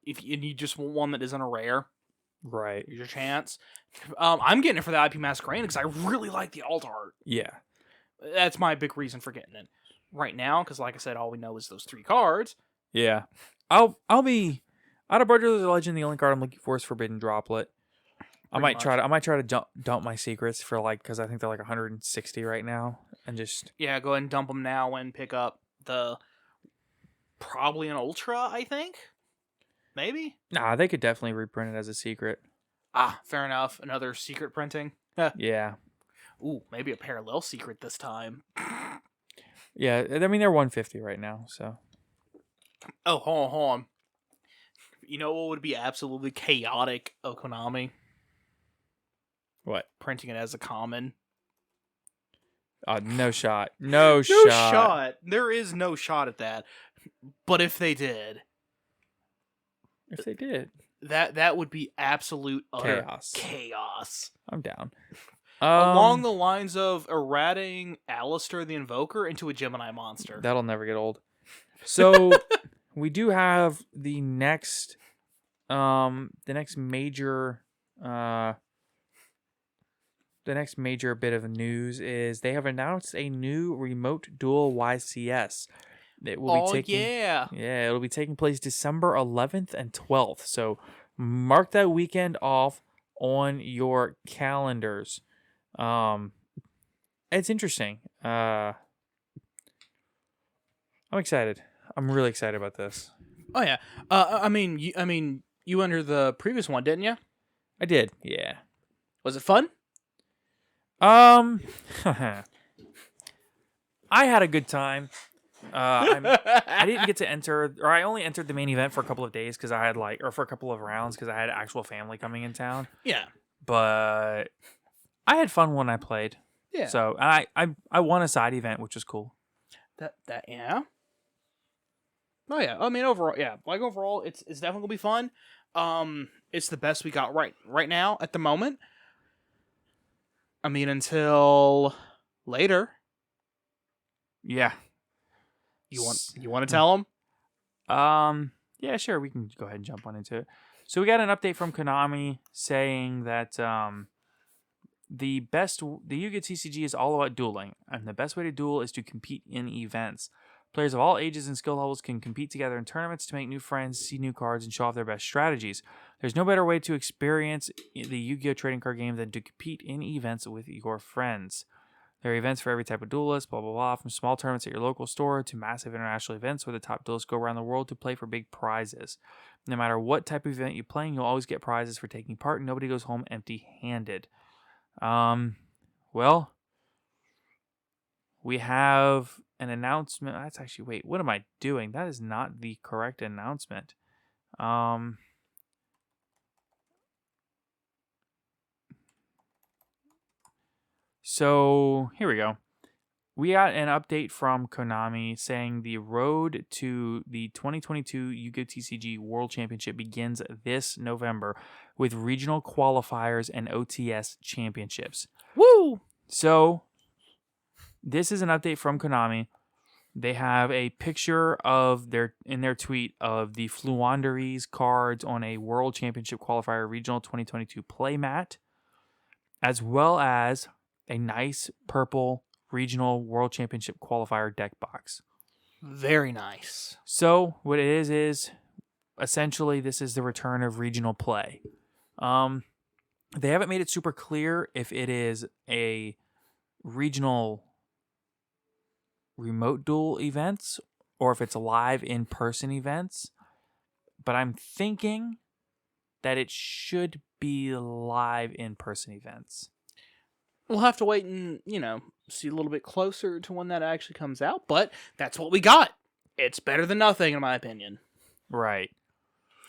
if you just want one that isn't a rare, right. here's your chance. I'm getting it for the IP Masquerade because I really like the alt art. Yeah. That's my big reason for getting it right now. Because like I said, all we know is those 3 cards. Yeah. I'll be out of Barter's Legend. The only card I'm looking for is Forbidden Droplet. I might try to dump my secrets for because I think they're like 160 right now, and just go ahead and dump them now and pick up probably an Ultra. I think maybe. Nah, they could definitely reprint it as a secret. Fair enough. Another secret printing. Yeah. Ooh, maybe a parallel secret this time. Yeah, I mean they're 150 right now, so. Oh, hold on. You know what would be absolutely chaotic of Konami? What? Printing it as a common. No shot. No shot. There is no shot at that. But if they did, that would be absolute utter chaos. I'm down. Along the lines of errating Alistair the Invoker into a Gemini monster. That'll never get old. So we do have the next major bit of news is they have announced a new remote duel YCS. It will be taking it'll be taking place December 11th and 12th. So mark that weekend off on your calendars. It's interesting. I'm excited. I'm really excited about this. Oh yeah. I mean you entered the previous one, didn't you? I did. Yeah. Was it fun? I had a good time. I didn't get to enter, or I only entered the main event for a couple of days because I had for a couple of rounds because I had actual family coming in town. Yeah. But I had fun when I played. Yeah. So I won a side event, which was cool. That yeah. Oh yeah. I mean overall, yeah. Overall, it's definitely gonna be fun. It's the best we got right now at the moment. I mean until later. Yeah. You want to tell them? Yeah, sure. We can go ahead and jump on into it. So we got an update from Konami saying that the Yu-Gi-Oh! TCG is all about dueling, and the best way to duel is to compete in events. Players of all ages and skill levels can compete together in tournaments to make new friends, see new cards, and show off their best strategies. There's no better way to experience the Yu-Gi-Oh! Trading card game than to compete in events with your friends. There are events for every type of duelist, blah, blah, blah, from small tournaments at your local store to massive international events where the top duelists go around the world to play for big prizes. No matter what type of event you're playing, you'll always get prizes for taking part, and nobody goes home empty-handed. Well, we have an announcement. That's actually, wait, what am I doing? That is not the correct announcement. So here we go. We got an update from Konami saying the road to the 2022 Yu-Gi-Oh! TCG World Championship begins this November with regional qualifiers and OTS championships. Woo! So this is an update from Konami. They have a picture of in their tweet of the Floowanderees cards on a World Championship Qualifier Regional 2022 playmat, as well as a nice purple regional World Championship qualifier deck box. Very nice. So what it is essentially this is the return of regional play. They haven't made it super clear if it is a regional remote duel events or if it's live in-person events, but I'm thinking that it should be live in-person events. We'll have to wait and, see a little bit closer to when that actually comes out, but that's what we got. It's better than nothing, in my opinion. Right.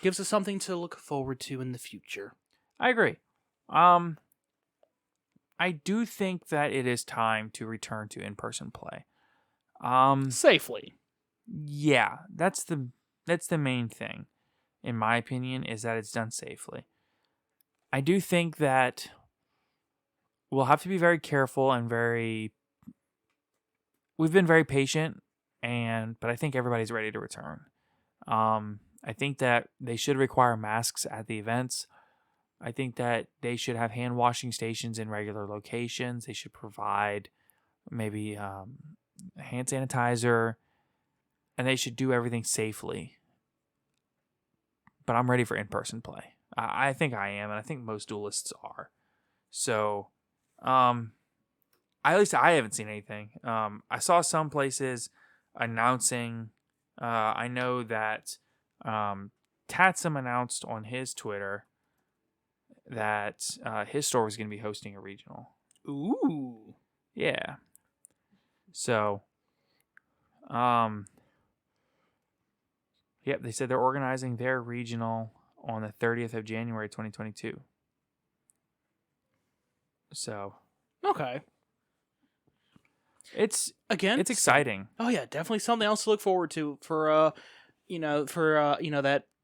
Gives us something to look forward to in the future. I agree. I do think that it is time to return to in-person play. Safely. Yeah, that's the main thing, in my opinion, is that it's done safely. I do think that we'll have to be very careful and we've been very patient, but I think everybody's ready to return. I think that they should require masks at the events. I think that they should have hand washing stations in regular locations. They should provide maybe hand sanitizer, and they should do everything safely. But I'm ready for in-person play. I think I am, and I think most duelists are. So, at least I haven't seen anything. I saw some places announcing. I know that Tatsum announced on his Twitter that his store was going to be hosting a regional. Ooh. Yeah. So, yep, they said they're organizing their regional on the 30th of January, 2022. So, okay. It's exciting. Oh yeah, definitely something else to look forward to for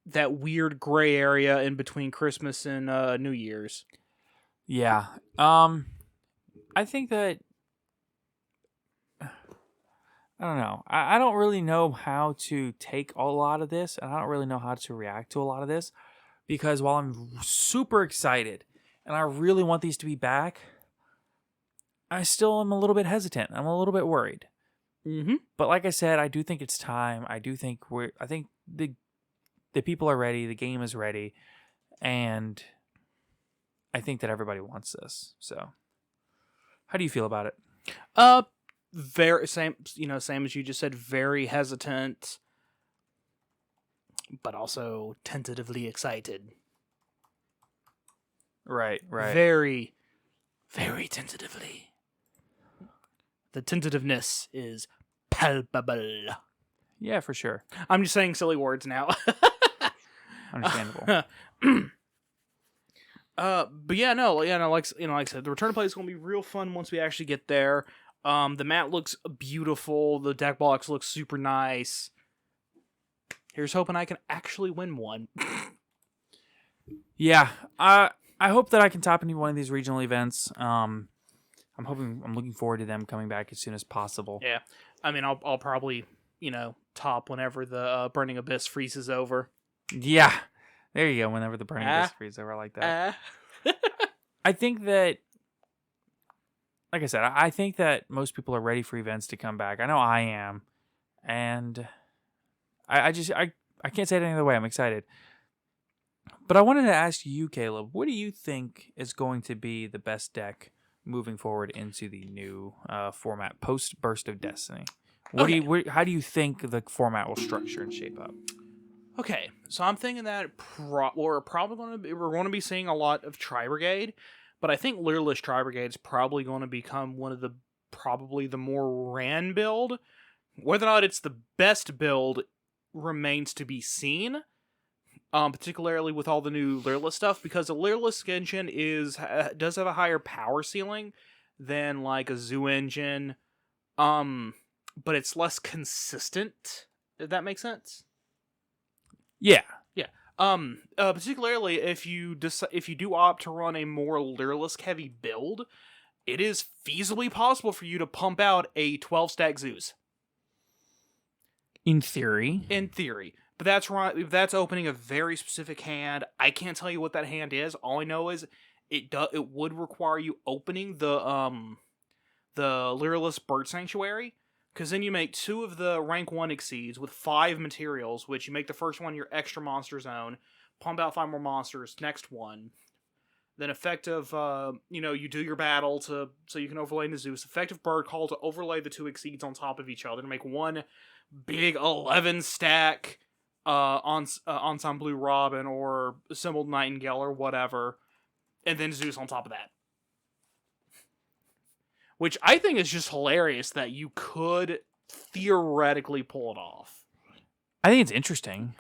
that weird gray area in between Christmas and New Year's. Yeah. I think that I don't know. I don't really know how to take a lot of this, and I don't really know how to react to a lot of this, because while I'm super excited and I really want these to be back, I still am a little bit hesitant. I'm a little bit worried. Mm-hmm. But like I said, I do think it's time. I think the people are ready. The game is ready, and I think that everybody wants this. So, how do you feel about it? Very same as you just said. Very hesitant, but also tentatively excited. Right. Very, very tentatively. The tentativeness is palpable. Yeah, for sure. I'm just saying silly words now. Understandable. But yeah, no, like I said, the return to play is going to be real fun once we actually get there. The mat looks beautiful. The deck box looks super nice. Here's hoping I can actually win one. Yeah, I hope that I can top any one of these regional events. I'm looking forward to them coming back as soon as possible. Yeah, I mean, I'll probably top whenever the Burning Abyss freezes over. Yeah, there you go. Whenever the Burning Abyss freezes over, like that. I think that, like I said, I think that most people are ready for events to come back. I know I am, and I can't say it any other way. I'm excited. But I wanted to ask you, Caleb, what do you think is going to be the best deck moving forward into the new format post Burst of Destiny? How do you think the format will structure and shape up? Okay, so I'm thinking that we're going to be seeing a lot of Tri-Brigade, but I think Lyreless Tri-Brigade is probably going to become one of the more ran build. Whether or not it's the best build remains to be seen. Particularly with all the new Lyreless stuff, because the Lyreless engine does have a higher power ceiling than like a Zoo engine, but it's less consistent. If that makes sense. Yeah. Particularly if you do opt to run a more Lyreless heavy build, it is feasibly possible for you to pump out a 12-stack Zeus. In theory. But that's right. That's opening a very specific hand. I can't tell you what that hand is. All I know is it would require you opening the the Lyreless Bird Sanctuary, because then you make 2 of the rank 1 exceeds with 5 materials, which you make the first one your extra monster zone, pump out 5 more monsters, next one. Then effective, you do your battle so you can overlay into Zeus. Effective bird call to overlay the 2 exceeds on top of each other to make one big 11 stack Ensemble Blue Robin or Assembled Nightingale or whatever, and then Zeus on top of that. Which I think is just hilarious that you could theoretically pull it off. I think it's interesting.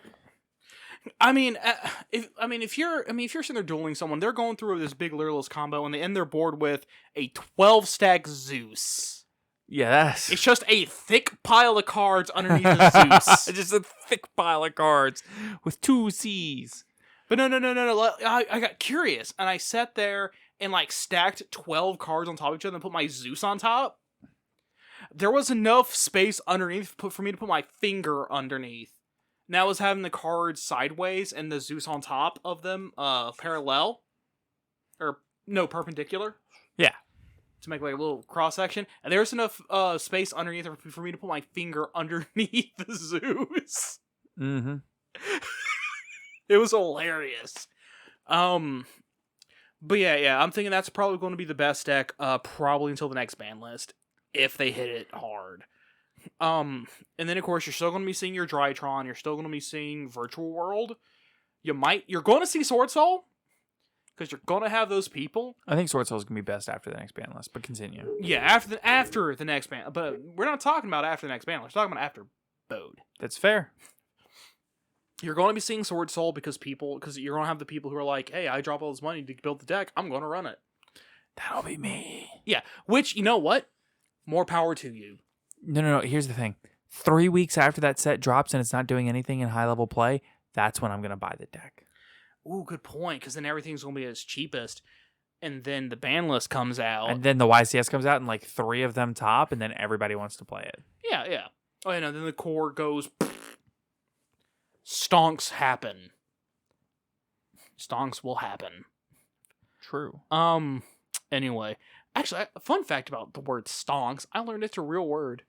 If you're sitting there dueling someone, they're going through this big Lyreless combo, and they end their board with a 12-stack Zeus. Yeah, it's just a thick pile of cards underneath the Zeus. Just a thick pile of cards with 2 C's. But no. I got curious, and I sat there and stacked 12 cards on top of each other and put my Zeus on top. There was enough space underneath for me to put my finger underneath. Now I was having the cards sideways and the Zeus on top of them parallel. Or, no, perpendicular. Yeah. To make a little cross section. And there's enough space underneath for me to put my finger underneath the Zeus. Mm-hmm. It was hilarious. But yeah, I'm thinking that's probably going to be the best deck probably until the next ban list. If they hit it hard. And then of course you're still going to be seeing your Drytron, you're still going to be seeing Virtual World. You're going to see Swordsoul because you're going to have those people. I think Swordsoul is going to be best after the next ban list, but continue. Yeah, after the next ban, but we're not talking about after the next ban list. We're talking about after BODE. That's fair. You're going to be seeing Swordsoul because you're going to have the people who are like, "Hey, I drop all this money to build the deck. I'm going to run it." That'll be me. Yeah, which you know what? More power to you. No. Here's the thing. 3 weeks after that set drops and it's not doing anything in high-level play, that's when I'm going to buy the deck. Ooh, good point, because then everything's going to be at its cheapest, and then the ban list comes out. And then the YCS comes out and 3 of them top, and then everybody wants to play it. Yeah. Oh, then the core goes... Stonks happen. Stonks will happen. True. Anyway. Actually, a fun fact about the word stonks, I learned it's a real word.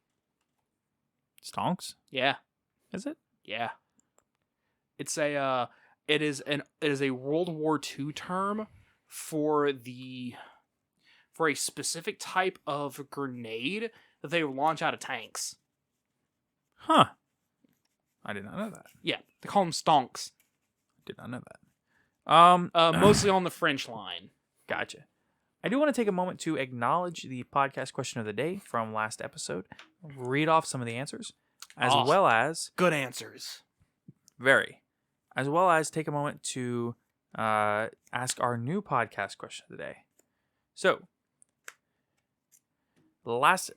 Stonks? Yeah. Is it? Yeah. It's a it is a World War II term for a specific type of grenade that they launch out of tanks. Huh. I did not know that. Yeah, they call them stonks. Did not know that. Mostly on the French line. Gotcha. I do want to take a moment to acknowledge the podcast question of the day from last episode. Read off some of the answers, as well as... Good answers. Very. As well as take a moment to ask our new podcast question of the day. So, the last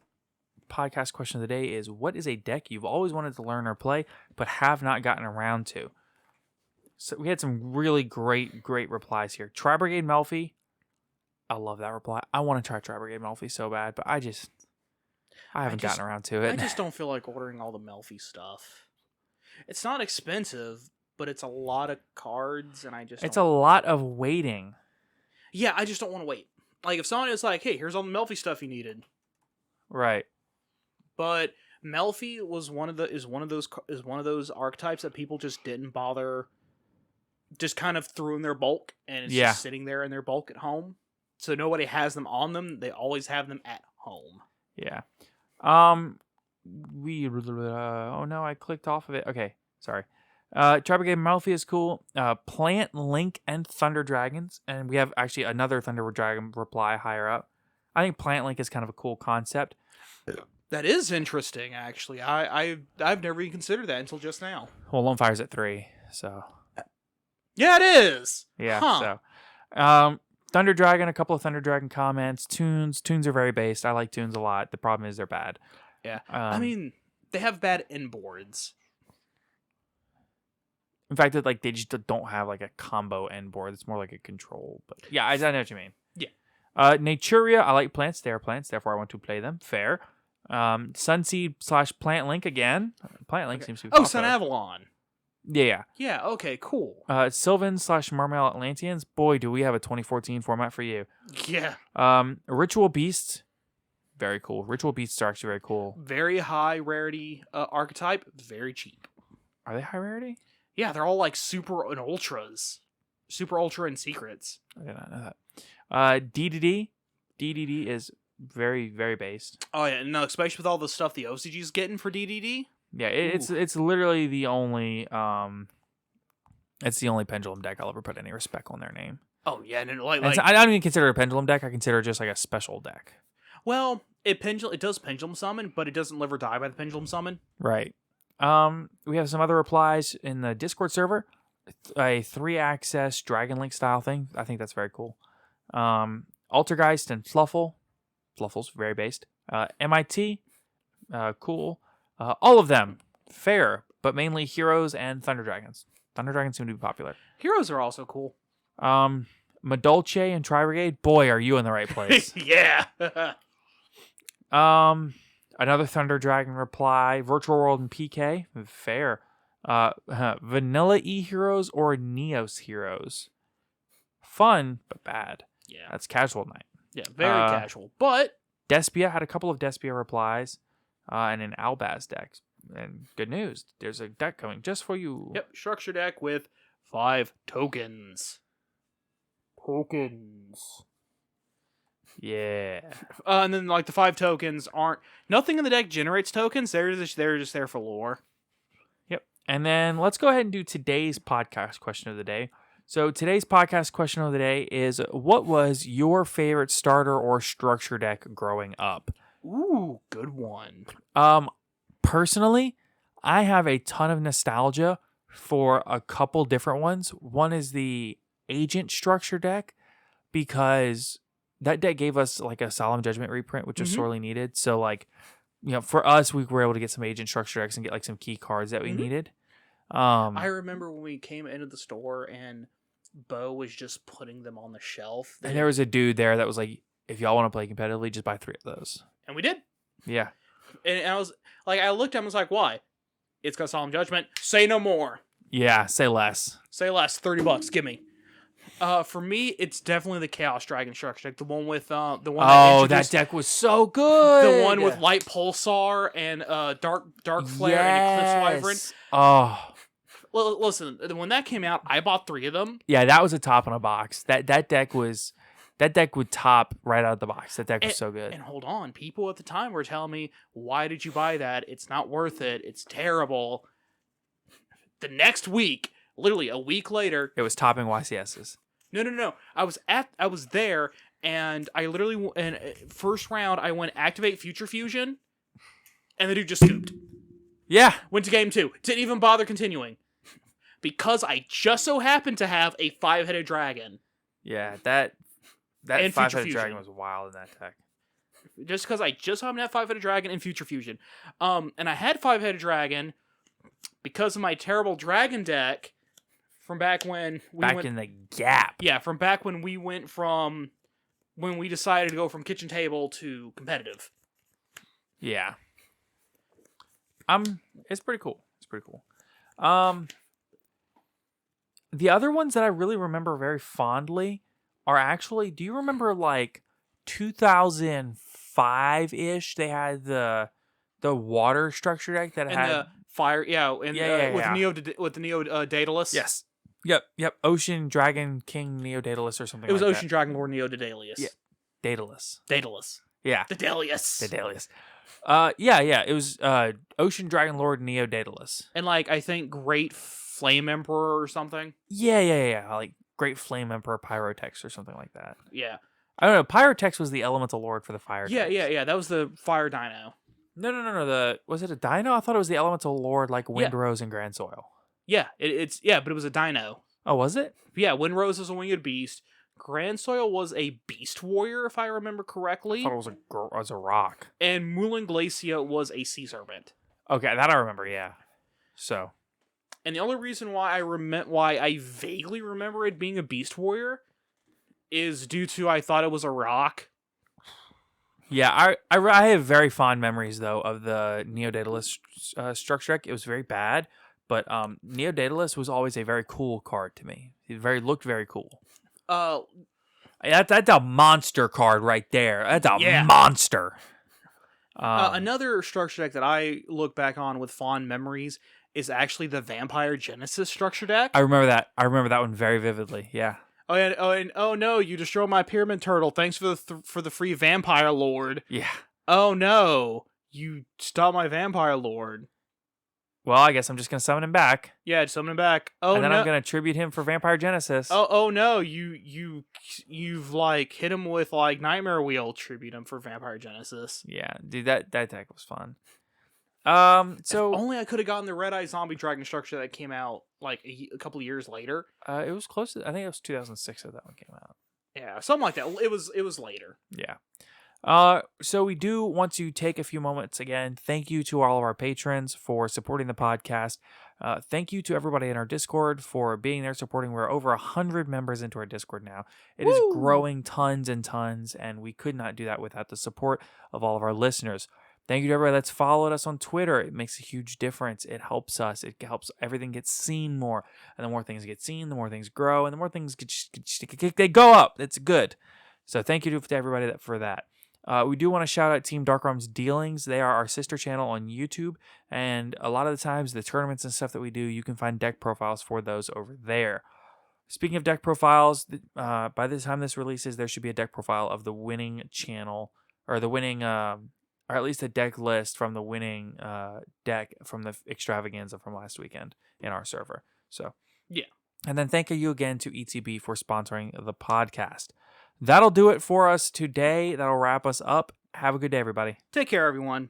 podcast question of the day is, what is a deck you've always wanted to learn or play, but have not gotten around to? So we had some really great replies here. Tri-Brigade Melfi. I love that reply. I want to try Tri-Brigade Melfi so bad, but I haven't gotten around to it. I just don't feel like ordering all the Melfi stuff. It's not expensive, but it's a lot of cards, and It's a lot of waiting. Yeah, I just don't want to wait. Like, if someone is like, hey, here's all the Melfi stuff you needed. Right. But Melfi is one of those archetypes that people just didn't bother, just kind of threw in their bulk, and it's just sitting there in their bulk at home. So nobody has them on them. They always have them at home. Yeah. Oh no, I clicked off of it. Okay, sorry. Tri-Brigade Melfi is cool. Plant, Link, and Thunder Dragons. And we have actually another Thunder Dragon reply higher up. I think Plant Link is kind of a cool concept. That is interesting, actually. I've never even considered that until just now. Well, Lone Fire's at 3, so... Yeah, it is! Yeah, huh. So... Thunder Dragon, a couple of Thunder Dragon comments. Tunes are very based. I like tunes a lot. The problem is they're bad. Yeah. I mean, they have bad inboards. In fact, they just don't have a combo end board. It's more like a control. But yeah, I know what you mean. Yeah. Naturia, I like plants. They are plants, therefore I want to play them. Fair. Sunseed / Plant Link again. Plant Link seems to be popular. Sun Avalon. Yeah. Yeah, okay, cool. Sylvan / Marmel Atlanteans. Boy, do we have a 2014 format for you. Yeah. Ritual Beast. Very cool. Ritual Beasts are actually very cool. Very high rarity archetype, very cheap. Are they high rarity? Yeah, they're all like super and ultras. Super ultra and secrets. I did not know that. DDD. DDD is very, very based. Oh yeah, no, especially with all the stuff the OCG's getting for DDD. Yeah, it's literally the only it's the only pendulum deck I'll ever put any respect on their name. Oh yeah, and I don't even consider it a pendulum deck. I consider it just like a special deck. Well, it does pendulum summon, but it doesn't live or die by the pendulum summon. Right. We have some other replies in the Discord server. A 3-access Dragon Link style thing. I think that's very cool. Altergeist and Fluffle. Fluffle's very based. MIT. Cool. All of them fair, but mainly Heroes and Thunder Dragons. Thunder Dragons seem to be popular. Heroes are also cool. Madolche and Tri-Brigade. Boy, are you in the right place. Yeah. Another Thunder Dragon reply. Virtual World and PK. Fair. Vanilla E Heroes or Neos Heroes. Fun, but bad. Yeah. That's casual night. Yeah, very casual. But Despia had a couple of Despia replies. And an Albaz deck. And good news, there's a deck coming just for you. Yep, structure deck with 5 tokens. Yeah. And then like the 5 tokens aren't nothing in the deck generates tokens. They're just there for lore. Yep. And then let's go ahead and do today's podcast question of the day. So today's podcast question of the day is, what was your favorite starter or structure deck growing up? Ooh, good one. Personally, I have a ton of nostalgia for a couple different ones. One is the Agent structure deck, because that deck gave us like a Solemn Judgment reprint, which was sorely needed. So like, for us, we were able to get some Agent structure decks and get like some key cards that we needed. I remember when we came into the store and Bo was just putting them on the shelf. And there was a dude there that was like, if y'all want to play competitively, just buy 3 of those. And we did. Yeah. And I was like, I looked at him and was like, why? It's got Solemn Judgment. Say no more. Yeah, say less. Say less. $30. Give me. For me, it's definitely the Chaos Dragon structure deck. The one with the one. Oh, that deck was so good. The one with Light Pulsar and Dark Flare and Eclipse Wyvern. Oh. Well, listen, when that came out, I bought 3 of them. Yeah, that was a top in a box. That deck would top right out of the box. That deck was so good. And hold on, people at the time were telling me, "Why did you buy that? It's not worth it. It's terrible." The next week, literally a week later, it was topping YCSs. No. I was there, and I literally first round I went activate Future Fusion, and the dude just scooped. Yeah, went to game 2. Didn't even bother continuing because I just so happened to have a 5-headed dragon. Yeah, that and 5-headed dragon was wild in that deck. Just because I just happened to have 5-headed dragon and Future Fusion, and I had 5-headed dragon because of my terrible dragon deck. From back when in the gap. Yeah, from back when we went from when we decided to go from kitchen table to competitive. Yeah. It's pretty cool. The other ones that I really remember very fondly are actually, do you remember like 2005-ish? They had the water structure deck that and had the fire, with the Neo Daedalus. Yes. Yep. Ocean Dragon King Neo Daedalus or something. It was like Ocean Dragon Lord Neo Daedalus. Yeah. Daedalus. Yeah. Daedalus. Yeah. It was Ocean Dragon Lord Neo Daedalus. And like I think Great Flame Emperor or something. Yeah. Like Great Flame Emperor Pyrotex or something like that. Yeah. I don't know. Pyrotex was the Elemental Lord for the fire. Yeah. That was the Fire Dino. No. Was it a Dino? I thought it was the Elemental Lord like Windrose and Grand Soil. Yeah, but it was a dino. Oh, was it? Yeah, Windrose was a winged beast. Grand Soil was a beast warrior, if I remember correctly. I thought it was a rock. And Mulan Glacia was a sea serpent. Okay, that I remember, yeah. So. And the only reason why I vaguely remember it being a beast warrior is due to I thought it was a rock. Yeah, I have very fond memories, though, of the Neo Daedalus structure deck. It was very bad. But Neo Daedalus was always a very cool card to me. It looked very cool. That's That's a monster card right there. That's a monster. Another structure deck that I look back on with fond memories is actually the Vampire Genesis structure deck. I remember that. I remember that one very vividly. Yeah. Oh no! You destroyed my pyramid turtle. Thanks for the free vampire lord. Yeah. Oh no! You stopped my vampire lord. Well, I guess I'm just gonna summon him back. Yeah, summon him back. Oh and then no! I'm gonna tribute him for Vampire Genesis. Oh no! You've like hit him with like Nightmare Wheel. Tribute him for Vampire Genesis. Yeah, dude, that deck was fun. So if only I could have gotten the Red Eye Zombie Dragon structure that came out like a couple of years later. It was close to, I think it was 2006 that one came out. Yeah, something like that. It was later. Yeah. So we do want to take a few moments again. Thank you to all of our patrons for supporting the podcast. Thank you to everybody in our Discord for being there supporting. We're over 100 members into our Discord now. It is growing tons and tons, and we could not do that without the support of all of our listeners. Thank you to everybody that's followed us on Twitter. It makes a huge difference. It helps us. It helps everything get seen more. And the more things get seen, the more things grow, and the more things they go up. It's good. So thank you to everybody for that. We do want to shout out Team Dark Arms Dealings. They are our sister channel on YouTube. And a lot of the times, the tournaments and stuff that we do, you can find deck profiles for those over there. Speaking of deck profiles, by the time this releases, there should be a deck profile of the winning channel, or the winning... or at least a deck list from the winning deck from the extravaganza from last weekend in our server. So, yeah. And then thank you again to ETB for sponsoring the podcast. That'll do it for us today. That'll wrap us up. Have a good day, everybody. Take care, everyone.